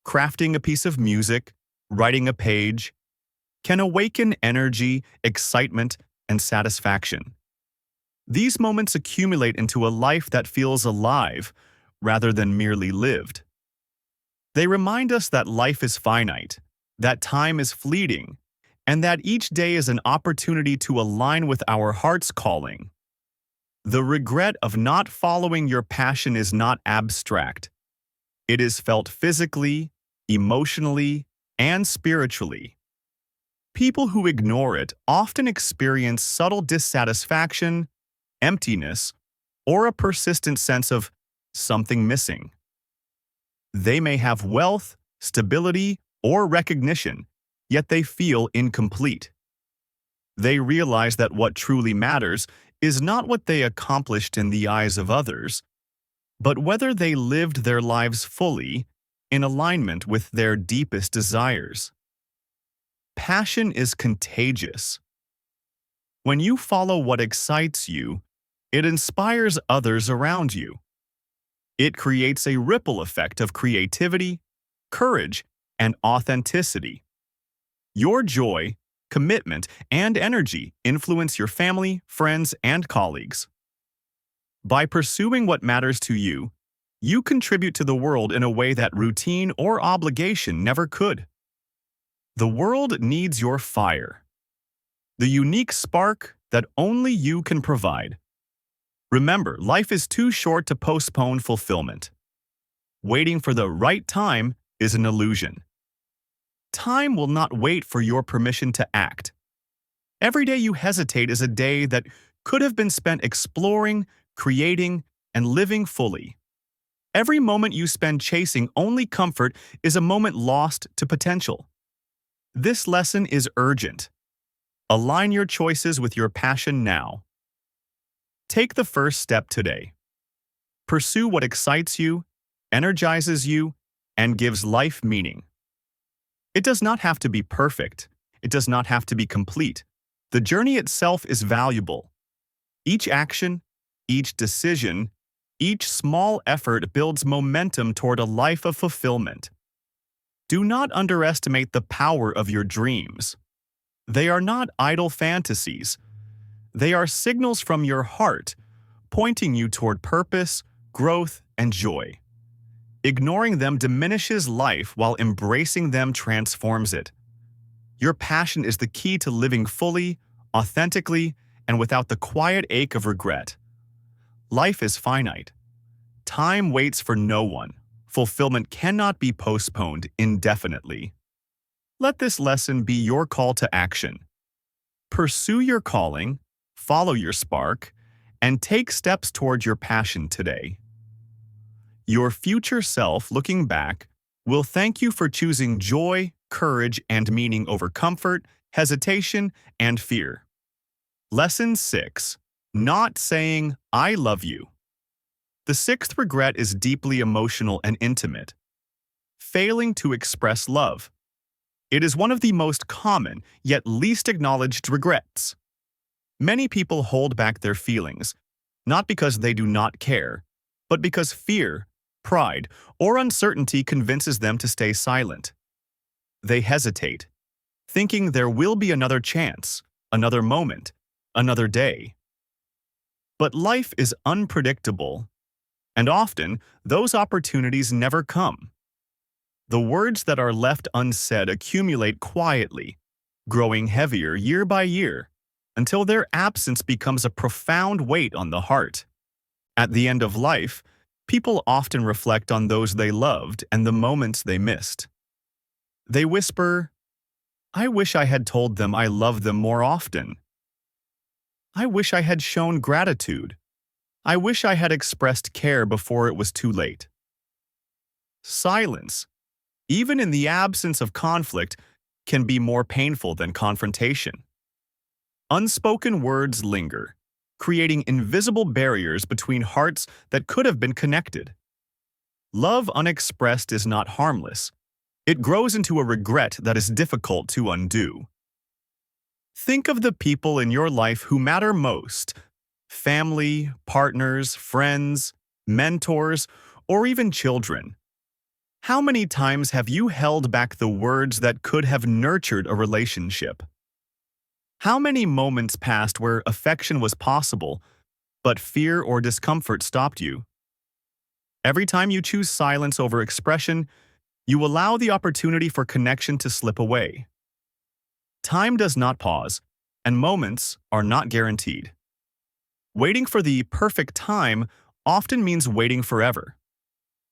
crafting a piece of music, writing a page, can awaken energy, excitement, and satisfaction. These moments accumulate into a life that feels alive rather than merely lived. They remind us that life is finite, that time is fleeting, and that each day is an opportunity to align with our heart's calling. The regret of not following your passion is not abstract. It is felt physically, emotionally, and spiritually. People who ignore it often experience subtle dissatisfaction, emptiness, or a persistent sense of something missing. They may have wealth, stability, or recognition, yet they feel incomplete. They realize that what truly matters is not what they accomplished in the eyes of others, but whether they lived their lives fully in alignment with their deepest desires. Passion is contagious. When you follow what excites you, it inspires others around you. It creates a ripple effect of creativity, courage, and authenticity. Your joy, commitment, and energy influence your family, friends, and colleagues. By pursuing what matters to you, you contribute to the world in a way that routine or obligation never could. The world needs your fire, the unique spark that only you can provide. Remember, life is too short to postpone fulfillment. Waiting for the right time is an illusion. Time will not wait for your permission to act. Every day you hesitate is a day that could have been spent exploring, creating, and living fully. Every moment you spend chasing only comfort is a moment lost to potential. This lesson is urgent. Align your choices with your passion now. Take the first step today. Pursue what excites you, energizes you, and gives life meaning. It does not have to be perfect. It does not have to be complete. The journey itself is valuable. Each action, each decision, each small effort builds momentum toward a life of fulfillment. Do not underestimate the power of your dreams. They are not idle fantasies. They are signals from your heart, pointing you toward purpose, growth, and joy. Ignoring them diminishes life while embracing them transforms it. Your passion is the key to living fully, authentically, and without the quiet ache of regret. Life is finite. Time waits for no one. Fulfillment cannot be postponed indefinitely. Let this lesson be your call to action. Pursue your calling, follow your spark, and take steps toward your passion today. Your future self, looking back, will thank you for choosing joy, courage, and meaning over comfort, hesitation, and fear. Lesson 6. Not saying, "I love you." The sixth regret is deeply emotional and intimate. Failing to express love. It is one of the most common, yet least acknowledged regrets. Many people hold back their feelings, not because they do not care, but because fear, pride, or uncertainty convinces them to stay silent. They hesitate, thinking there will be another chance, another moment, another day. But life is unpredictable, and often those opportunities never come. The words that are left unsaid accumulate quietly, growing heavier year by year, until their absence becomes a profound weight on the heart. At the end of life, people often reflect on those they loved and the moments they missed. They whisper, "I wish I had told them I loved them more often. I wish I had shown gratitude. I wish I had expressed care before it was too late." Silence, even in the absence of conflict, can be more painful than confrontation. Unspoken words linger, creating invisible barriers between hearts that could have been connected. Love unexpressed is not harmless. It grows into a regret that is difficult to undo. Think of the people in your life who matter most. family, partners, friends, mentors, or even children. How many times have you held back the words that could have nurtured a relationship? How many moments passed where affection was possible, but fear or discomfort stopped you? Every time you choose silence over expression, you allow the opportunity for connection to slip away. Time does not pause, and moments are not guaranteed. Waiting for the perfect time often means waiting forever.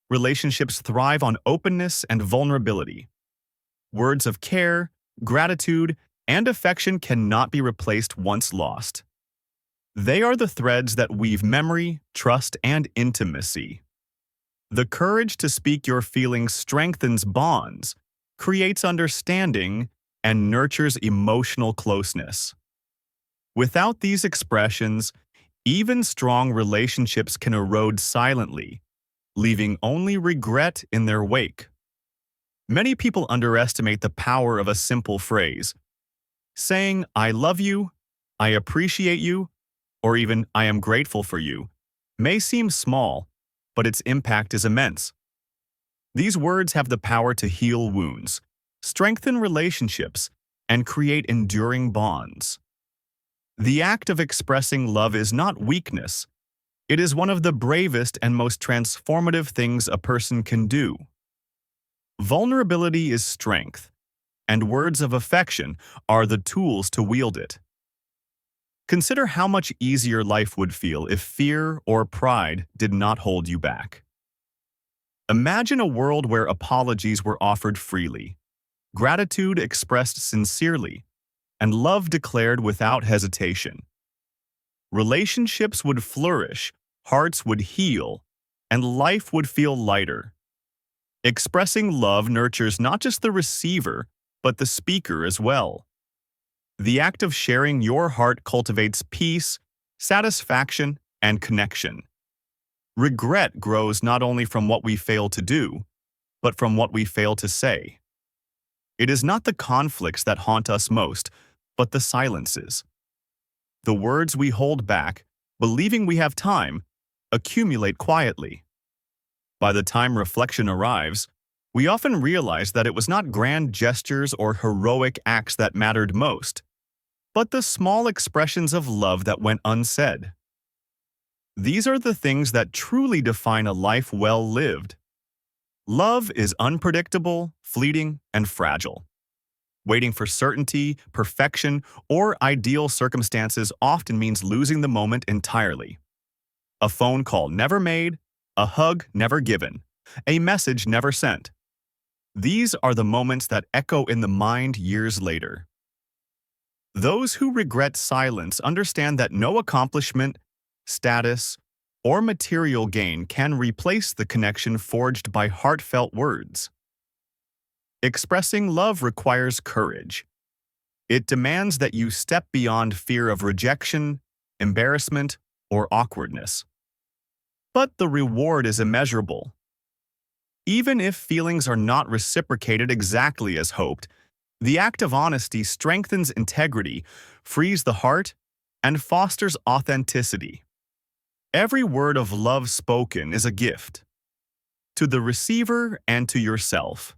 Relationships thrive on openness and vulnerability. Words of care, gratitude, and affection cannot be replaced once lost. They are the threads that weave memory, trust, and intimacy. The courage to speak your feelings strengthens bonds, creates understanding, and nurtures emotional closeness. Without these expressions, even strong relationships can erode silently, leaving only regret in their wake. Many people underestimate the power of a simple phrase. Saying, "I love you," "I appreciate you," or even "I am grateful for you," may seem small, but its impact is immense. These words have the power to heal wounds, strengthen relationships, and create enduring bonds. The act of expressing love is not weakness. It is one of the bravest and most transformative things a person can do. Vulnerability is strength, and words of affection are the tools to wield it. Consider how much easier life would feel if fear or pride did not hold you back. Imagine a world where apologies were offered freely, gratitude expressed sincerely, and love declared without hesitation. Relationships would flourish, hearts would heal, and life would feel lighter. Expressing love nurtures not just the receiver, but the speaker as well. The act of sharing your heart cultivates peace, satisfaction, and connection. Regret grows not only from what we fail to do, but from what we fail to say. It is not the conflicts that haunt us most, but the silences. The words we hold back, believing we have time, accumulate quietly. By the time reflection arrives, we often realize that it was not grand gestures or heroic acts that mattered most, but the small expressions of love that went unsaid. These are the things that truly define a life well lived. Love is unpredictable, fleeting, and fragile. Waiting for certainty, perfection, or ideal circumstances often means losing the moment entirely. A phone call never made, a hug never given, a message never sent. These are the moments that echo in the mind years later. Those who regret silence understand that no accomplishment, status, or material gain can replace the connection forged by heartfelt words. Expressing love requires courage. It demands that you step beyond fear of rejection, embarrassment, or awkwardness. But the reward is immeasurable. Even if feelings are not reciprocated exactly as hoped, the act of honesty strengthens integrity, frees the heart, and fosters authenticity. Every word of love spoken is a gift, to the receiver and to yourself.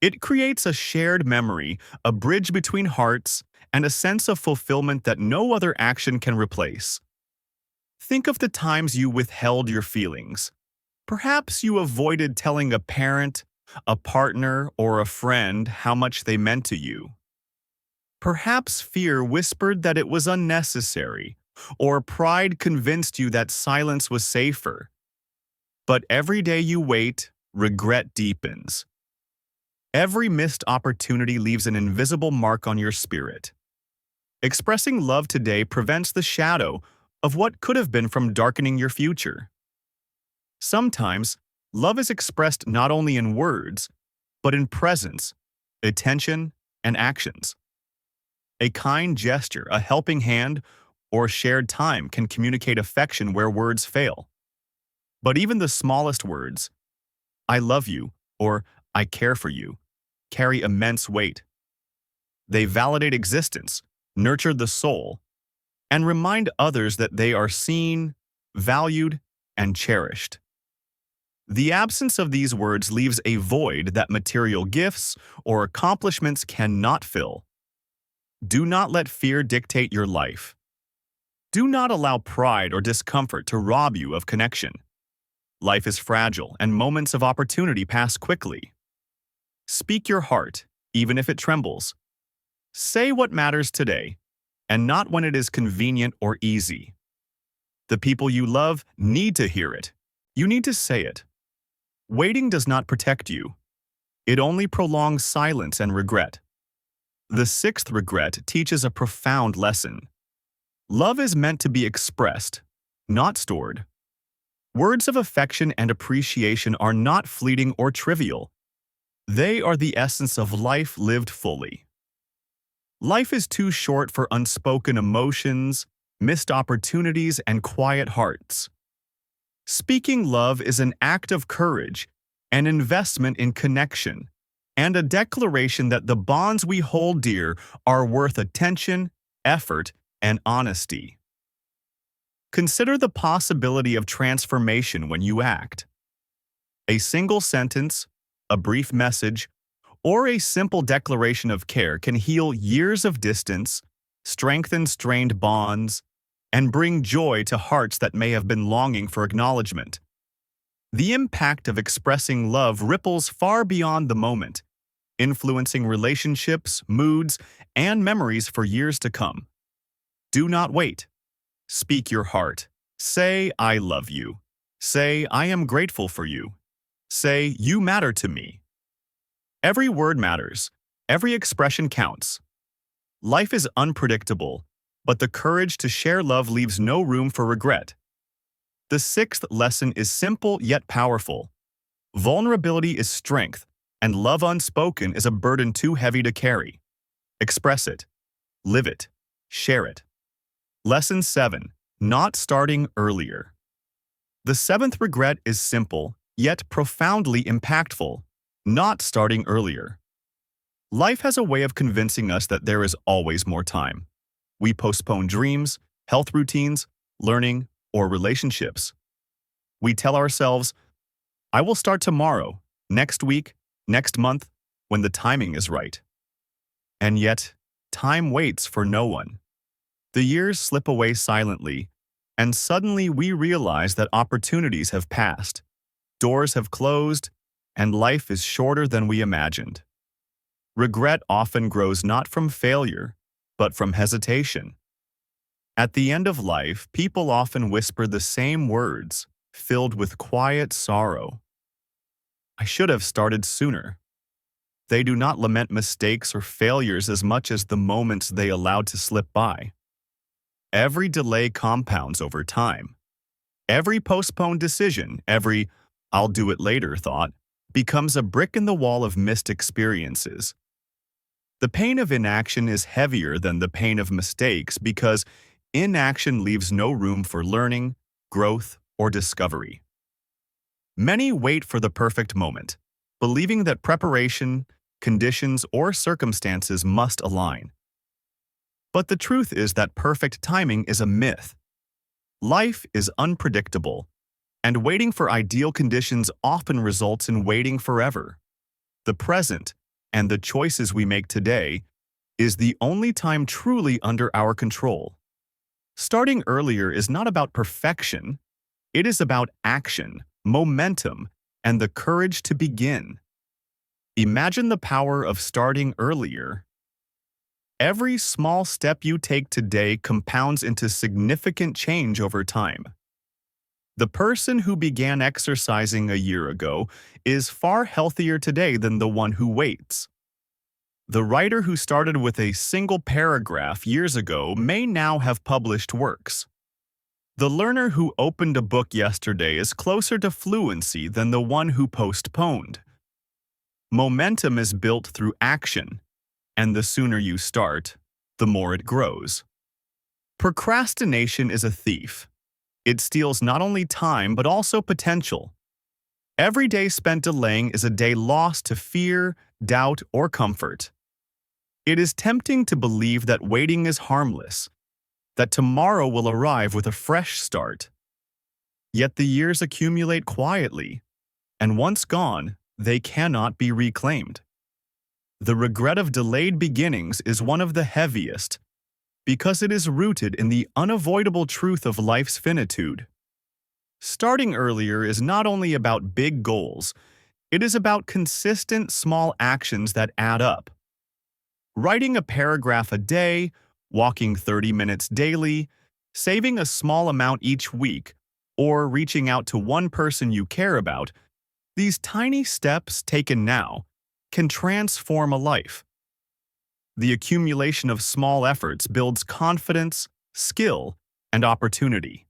It creates a shared memory, a bridge between hearts, and a sense of fulfillment that no other action can replace. Think of the times you withheld your feelings. Perhaps you avoided telling a parent, a partner, or a friend how much they meant to you. Perhaps fear whispered that it was unnecessary, or pride convinced you that silence was safer. But every day you wait, regret deepens. Every missed opportunity leaves an invisible mark on your spirit. Expressing love today prevents the shadow of what could have been from darkening your future. Sometimes, love is expressed not only in words, but in presence, attention, and actions. A kind gesture, a helping hand, or shared time can communicate affection where words fail. But even the smallest words, "I love you," or "I care for you," carry immense weight. They validate existence, nurture the soul, and remind others that they are seen, valued, and cherished. The absence of these words leaves a void that material gifts or accomplishments cannot fill. Do not let fear dictate your life. Do not allow pride or discomfort to rob you of connection. Life is fragile, and moments of opportunity pass quickly. Speak your heart, even if it trembles. Say what matters today, and not when it is convenient or easy. The people you love need to hear it. You need to say it. Waiting does not protect you. It only prolongs silence and regret. The sixth regret teaches a profound lesson. Love is meant to be expressed, not stored. Words of affection and appreciation are not fleeting or trivial. They are the essence of life lived fully. Life is too short for unspoken emotions, missed opportunities, and quiet hearts. Speaking love is an act of courage, an investment in connection, and a declaration that the bonds we hold dear are worth attention, effort, and honesty. Consider the possibility of transformation when you act. A single sentence, a brief message, or a simple declaration of care can heal years of distance, strengthen strained bonds, and bring joy to hearts that may have been longing for acknowledgement. The impact of expressing love ripples far beyond the moment, influencing relationships, moods, and memories for years to come. Do not wait. Speak your heart. Say, I love you. Say, I am grateful for you. Say, you matter to me. Every word matters. Every expression counts. Life is unpredictable, but the courage to share love leaves no room for regret. The sixth lesson is simple yet powerful. Vulnerability is strength, and love unspoken is a burden too heavy to carry. Express it. Live it. Share it. Lesson 7. Not starting earlier. The seventh regret is simple, yet profoundly impactful. Not starting earlier. Life has a way of convincing us that there is always more time. We postpone dreams, health routines, learning, or relationships. We tell ourselves, I will start tomorrow, next week, next month, when the timing is right. And yet, time waits for no one. The years slip away silently, and suddenly we realize that opportunities have passed, doors have closed, and life is shorter than we imagined. Regret often grows not from failure, but from hesitation. At the end of life, people often whisper the same words, filled with quiet sorrow. I should have started sooner. They do not lament mistakes or failures as much as the moments they allowed to slip by. Every delay compounds over time. Every postponed decision, every I'll do it later thought, becomes a brick in the wall of missed experiences. The pain of inaction is heavier than the pain of mistakes because inaction leaves no room for learning, growth, or discovery. Many wait for the perfect moment, believing that preparation, conditions, or circumstances must align. But the truth is that perfect timing is a myth. Life is unpredictable, and waiting for ideal conditions often results in waiting forever. The present, and the choices we make today, is the only time truly under our control. Starting earlier is not about perfection. It is about action, momentum, and the courage to begin. Imagine the power of starting earlier. Every small step you take today compounds into significant change over time. The person who began exercising a year ago is far healthier today than the one who waits. The writer who started with a single paragraph years ago may now have published works. The learner who opened a book yesterday is closer to fluency than the one who postponed. Momentum is built through action, and the sooner you start, the more it grows. Procrastination is a thief. It steals not only time but also potential. Every day spent delaying is a day lost to fear, doubt, or comfort. It is tempting to believe that waiting is harmless, that tomorrow will arrive with a fresh start. Yet the years accumulate quietly, and once gone, they cannot be reclaimed. The regret of delayed beginnings is one of the heaviest, because it is rooted in the unavoidable truth of life's finitude. Starting earlier is not only about big goals, it is about consistent small actions that add up. Writing a paragraph a day, walking 30 minutes daily, saving a small amount each week, or reaching out to one person you care about, these tiny steps taken now can transform a life. The accumulation of small efforts builds confidence, skill, and opportunity.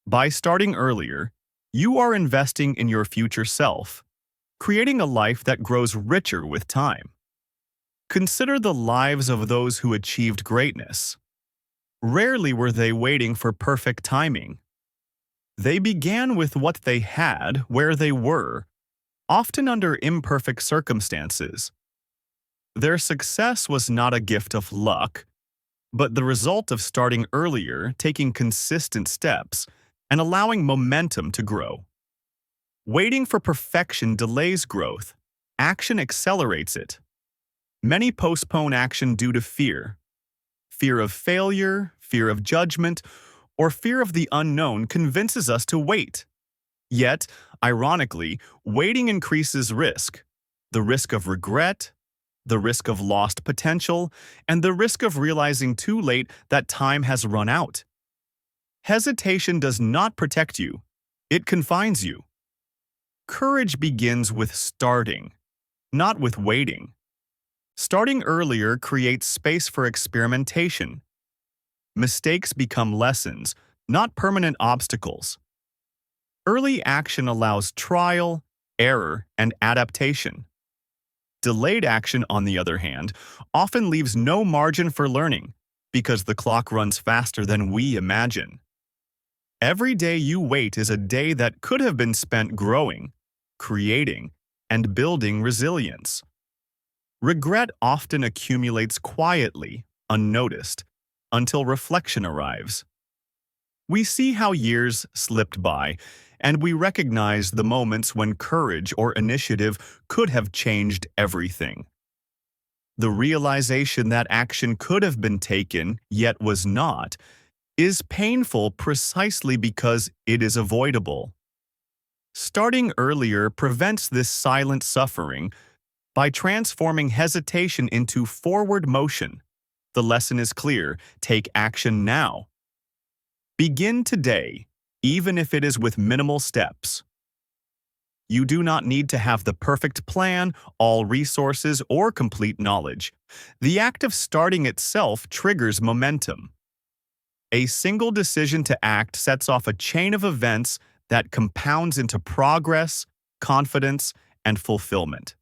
By starting earlier, you are investing in your future self, creating a life that grows richer with time. Consider the lives of those who achieved greatness. Rarely were they waiting for perfect timing. They began with what they had where they were, often under imperfect circumstances. Their success was not a gift of luck, but the result of starting earlier, taking consistent steps, and allowing momentum to grow. Waiting for perfection delays growth. Action accelerates it. Many postpone action due to fear. Fear of failure, fear of judgment, or fear of the unknown convinces us to wait. Yet, ironically, waiting increases risk. The risk of regret, the risk of lost potential, and the risk of realizing too late that time has run out. Hesitation does not protect you. It confines you. Courage begins with starting, not with waiting. Starting earlier creates space for experimentation. Mistakes become lessons, not permanent obstacles. Early action allows trial, error, and adaptation. Delayed action, on the other hand, often leaves no margin for learning because the clock runs faster than we imagine. Every day you wait is a day that could have been spent growing, creating, and building resilience. Regret often accumulates quietly, unnoticed, until reflection arrives. We see how years slipped by, and we recognize the moments when courage or initiative could have changed everything. The realization that action could have been taken, yet was not, is painful precisely because it is avoidable. Starting earlier prevents this silent suffering by transforming hesitation into forward motion. The lesson is clear: take action now. Begin today, even if it is with minimal steps. You do not need to have the perfect plan, all resources, or complete knowledge. The act of starting itself triggers momentum. A single decision to act sets off a chain of events that compounds into progress, confidence, and fulfillment.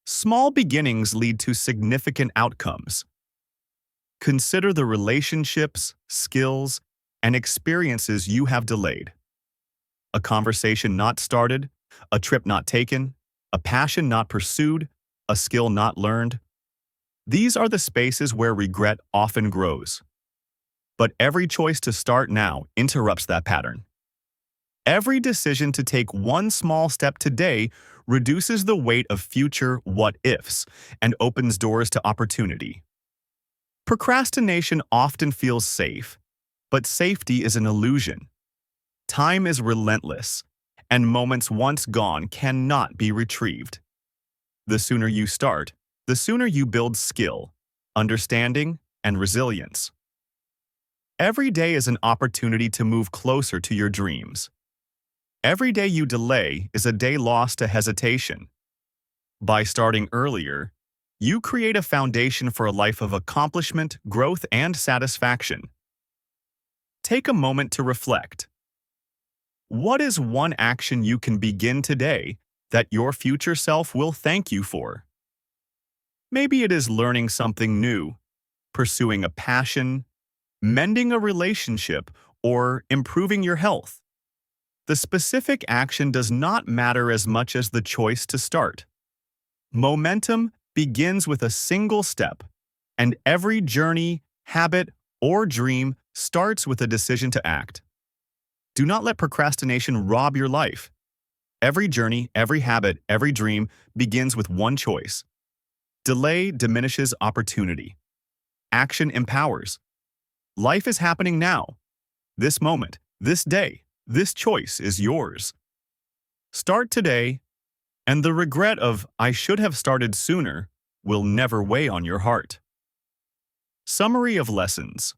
Small beginnings lead to significant outcomes. Consider the relationships, skills, and experiences you have delayed. A conversation not started, a trip not taken, a passion not pursued, a skill not learned. These are the spaces where regret often grows. But every choice to start now interrupts that pattern. Every decision to take one small step today reduces the weight of future what-ifs and opens doors to opportunity. Procrastination often feels safe, but safety is an illusion. Time is relentless, and moments once gone cannot be retrieved. The sooner you start, the sooner you build skill, understanding, and resilience. Every day is an opportunity to move closer to your dreams. Every day you delay is a day lost to hesitation. By starting earlier, you create a foundation for a life of accomplishment, growth, and satisfaction. Take a moment to reflect. What is one action you can begin today that your future self will thank you for? Maybe it is learning something new, pursuing a passion, mending a relationship, or improving your health. The specific action does not matter as much as the choice to start. Momentum begins with a single step, and every journey, habit, or dream starts with a decision to act. Do not let procrastination rob your life. Every journey, every habit, every dream begins with one choice. Delay diminishes opportunity. Action empowers. Life is happening now. This moment, this day, this choice is yours. Start today, and the regret of "I should have started sooner" will never weigh on your heart. Summary of lessons.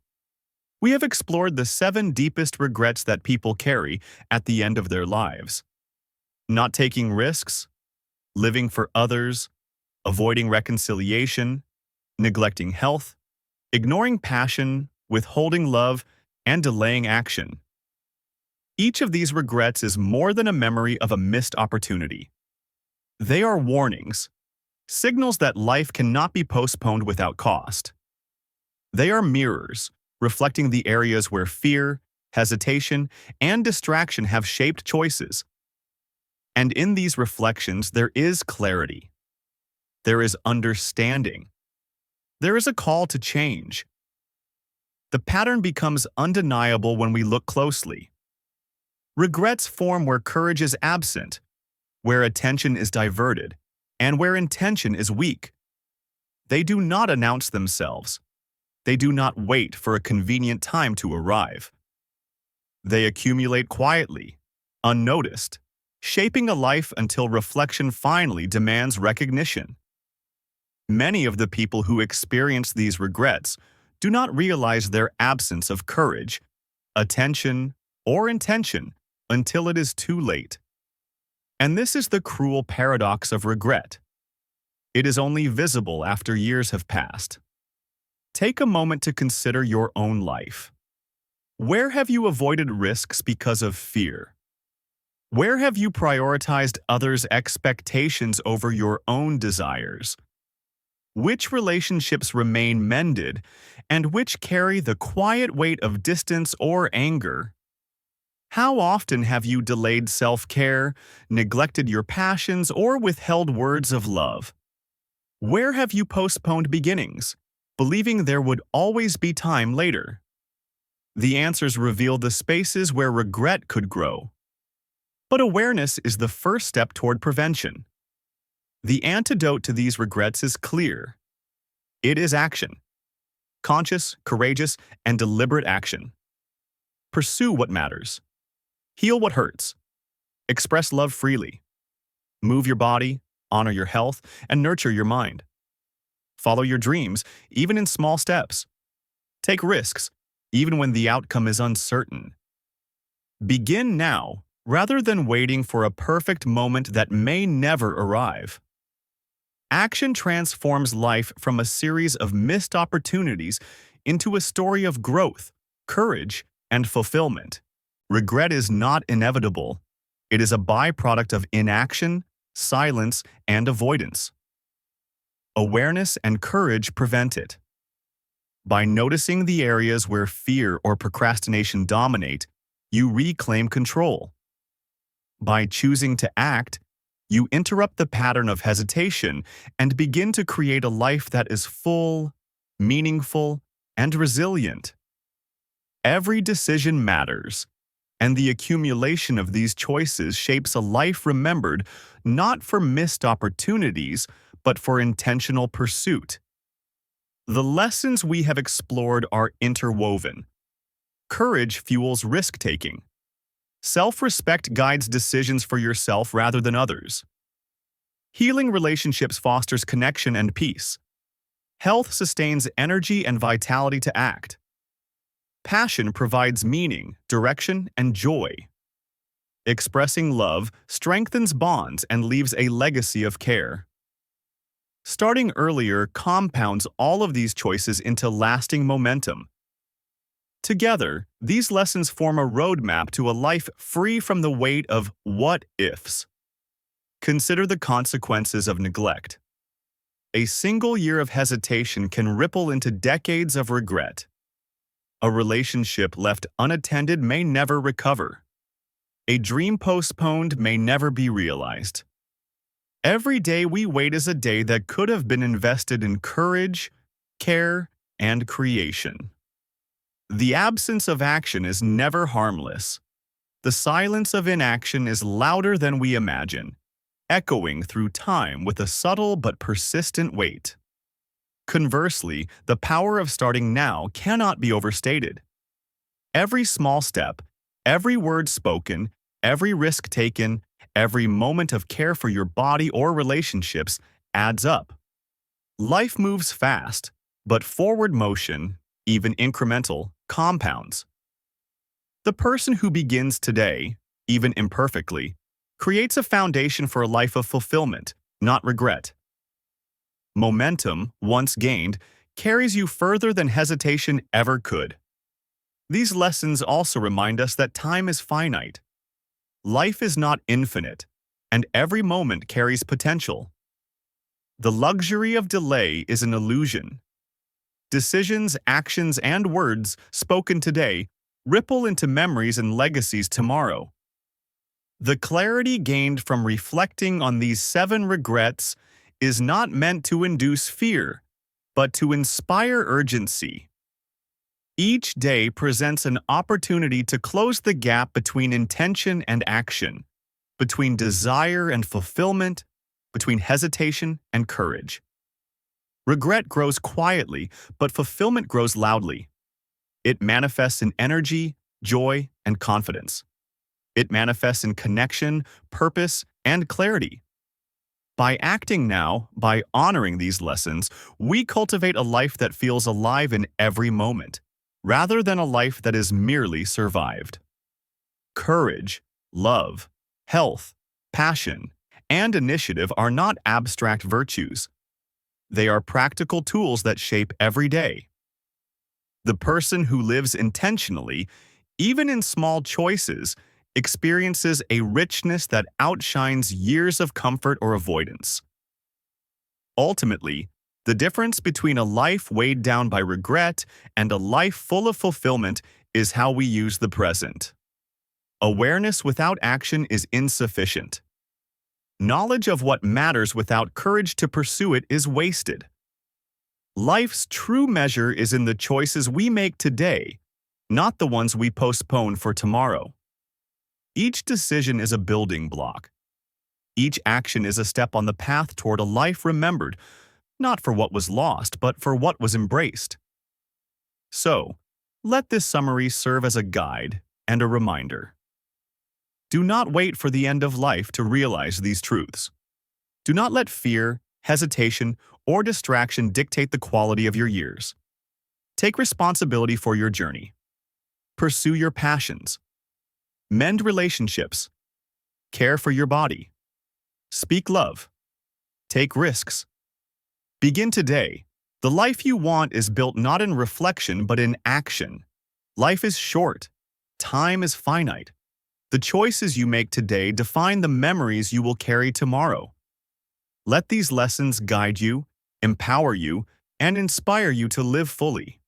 We have explored the 7 deepest regrets that people carry at the end of their lives. Not taking risks, living for others, avoiding reconciliation, neglecting health, ignoring passion, withholding love, and delaying action. Each of these regrets is more than a memory of a missed opportunity. They are warnings, signals that life cannot be postponed without cost. They are mirrors, reflecting the areas where fear, hesitation, and distraction have shaped choices. And in these reflections, there is clarity. There is understanding. There is a call to change. The pattern becomes undeniable when we look closely. Regrets form where courage is absent, where attention is diverted, and where intention is weak. They do not announce themselves. They do not wait for a convenient time to arrive. They accumulate quietly, unnoticed, shaping a life until reflection finally demands recognition. Many of the people who experience these regrets do not realize their absence of courage, attention, or intention until it is too late. And this is the cruel paradox of regret. It is only visible after years have passed. Take a moment to consider your own life. Where have you avoided risks because of fear? Where have you prioritized others' expectations over your own desires? Which relationships remain mended, and which carry the quiet weight of distance or anger? How often have you delayed self-care, neglected your passions, or withheld words of love? Where have you postponed beginnings, believing there would always be time later? The answers reveal the spaces where regret could grow. But awareness is the first step toward prevention. The antidote to these regrets is clear. It is action. Conscious, courageous, and deliberate action. Pursue what matters. Heal what hurts. Express love freely. Move your body, honor your health, and nurture your mind. Follow your dreams, even in small steps. Take risks, even when the outcome is uncertain. Begin now, rather than waiting for a perfect moment that may never arrive. Action transforms life from a series of missed opportunities into a story of growth, courage, and fulfillment. Regret is not inevitable. It is a byproduct of inaction, silence, and avoidance. Awareness and courage prevent it. By noticing the areas where fear or procrastination dominate, you reclaim control. By choosing to act, you interrupt the pattern of hesitation and begin to create a life that is full, meaningful, and resilient. Every decision matters, and the accumulation of these choices shapes a life remembered not for missed opportunities, but for intentional pursuit. The lessons we have explored are interwoven. Courage fuels risk-taking. Self-respect guides decisions for yourself rather than others. Healing relationships fosters connection and peace. Health sustains energy and vitality to act. Passion provides meaning, direction, and joy. Expressing love strengthens bonds and leaves a legacy of care. Starting earlier compounds all of these choices into lasting momentum. Together, these lessons form a roadmap to a life free from the weight of what-ifs. Consider the consequences of neglect. A single year of hesitation can ripple into decades of regret. A relationship left unattended may never recover. A dream postponed may never be realized. Every day we wait is a day that could have been invested in courage, care, and creation. The absence of action is never harmless. The silence of inaction is louder than we imagine, echoing through time with a subtle but persistent weight. Conversely, the power of starting now cannot be overstated. Every small step, every word spoken, every risk taken, every moment of care for your body or relationships adds up. Life moves fast, but forward motion, even incremental, compounds. The person who begins today, even imperfectly, creates a foundation for a life of fulfillment, not regret. Momentum, once gained, carries you further than hesitation ever could. These lessons also remind us that time is finite. Life is not infinite, and every moment carries potential. The luxury of delay is an illusion. Decisions, actions, and words spoken today ripple into memories and legacies tomorrow. The clarity gained from reflecting on these 7 regrets is not meant to induce fear, but to inspire urgency. Each day presents an opportunity to close the gap between intention and action, between desire and fulfillment, between hesitation and courage. Regret grows quietly, but fulfillment grows loudly. It manifests in energy, joy, and confidence. It manifests in connection, purpose, and clarity. By acting now, by honoring these lessons, we cultivate a life that feels alive in every moment, rather than a life that is merely survived. Courage, love, health, passion, and initiative are not abstract virtues. They are practical tools that shape every day. The person who lives intentionally, even in small choices, experiences a richness that outshines years of comfort or avoidance. Ultimately, the difference between a life weighed down by regret and a life full of fulfillment is how we use the present. Awareness without action is insufficient. Knowledge of what matters without courage to pursue it is wasted. Life's true measure is in the choices we make today, not the ones we postpone for tomorrow. Each decision is a building block. Each action is a step on the path toward a life remembered, not for what was lost, but for what was embraced. So, let this summary serve as a guide and a reminder. Do not wait for the end of life to realize these truths. Do not let fear, hesitation, or distraction dictate the quality of your years. Take responsibility for your journey. Pursue your passions. Mend relationships. Care for your body. Speak love. Take risks. Begin today. The life you want is built not in reflection but in action. Life is short. Time is finite. The choices you make today define the memories you will carry tomorrow. Let these lessons guide you, empower you, and inspire you to live fully.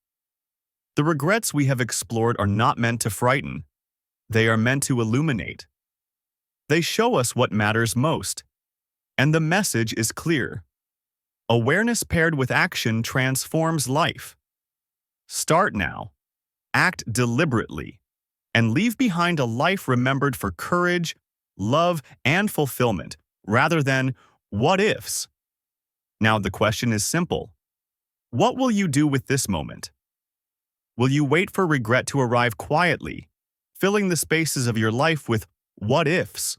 The regrets we have explored are not meant to frighten. They are meant to illuminate. They show us what matters most. And the message is clear. Awareness paired with action transforms life. Start now. Act deliberately. And leave behind a life remembered for courage, love, and fulfillment, rather than what-ifs. Now the question is simple. What will you do with this moment? Will you wait for regret to arrive quietly, filling the spaces of your life with what-ifs?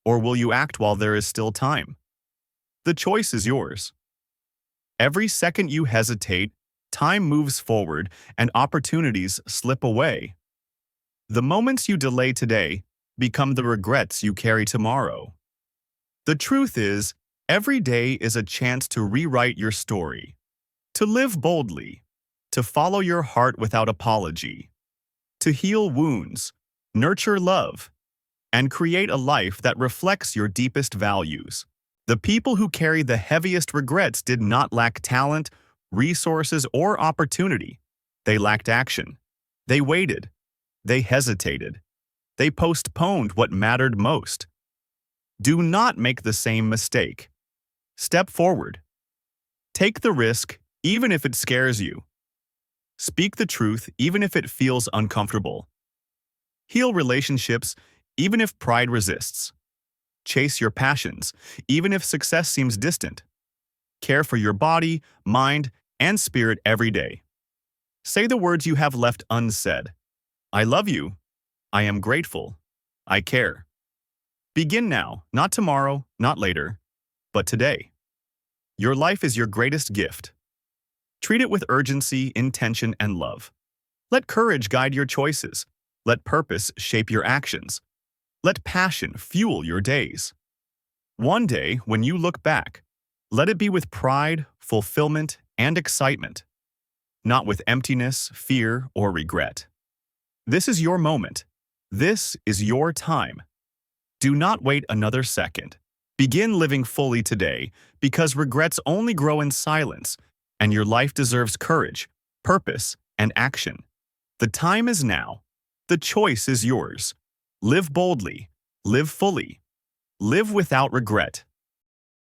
Or will you act while there is still time? The choice is yours. Every second you hesitate, time moves forward and opportunities slip away. The moments you delay today become the regrets you carry tomorrow. The truth is, every day is a chance to rewrite your story, to live boldly, to follow your heart without apology, to heal wounds, nurture love, and create a life that reflects your deepest values. The people who carry the heaviest regrets did not lack talent, resources, or opportunity. They lacked action. They waited. They hesitated. They postponed what mattered most. Do not make the same mistake. Step forward. Take the risk, even if it scares you. Speak the truth even if it feels uncomfortable. Heal relationships even if pride resists. Chase your passions even if success seems distant. Care for your body, mind, and spirit every day. Say the words you have left unsaid. I love you. I am grateful. I care. Begin now, not tomorrow, not later, but today. Your life is your greatest gift. Treat it with urgency, intention, and love. Let courage guide your choices. Let purpose shape your actions. Let passion fuel your days. One day, when you look back, let it be with pride, fulfillment, and excitement, not with emptiness, fear, or regret. This is your moment. This is your time. Do not wait another second. Begin living fully today because regrets only grow in silence, and your life deserves courage, purpose, and action. The time is now. The choice is yours. Live boldly. Live fully. Live without regret.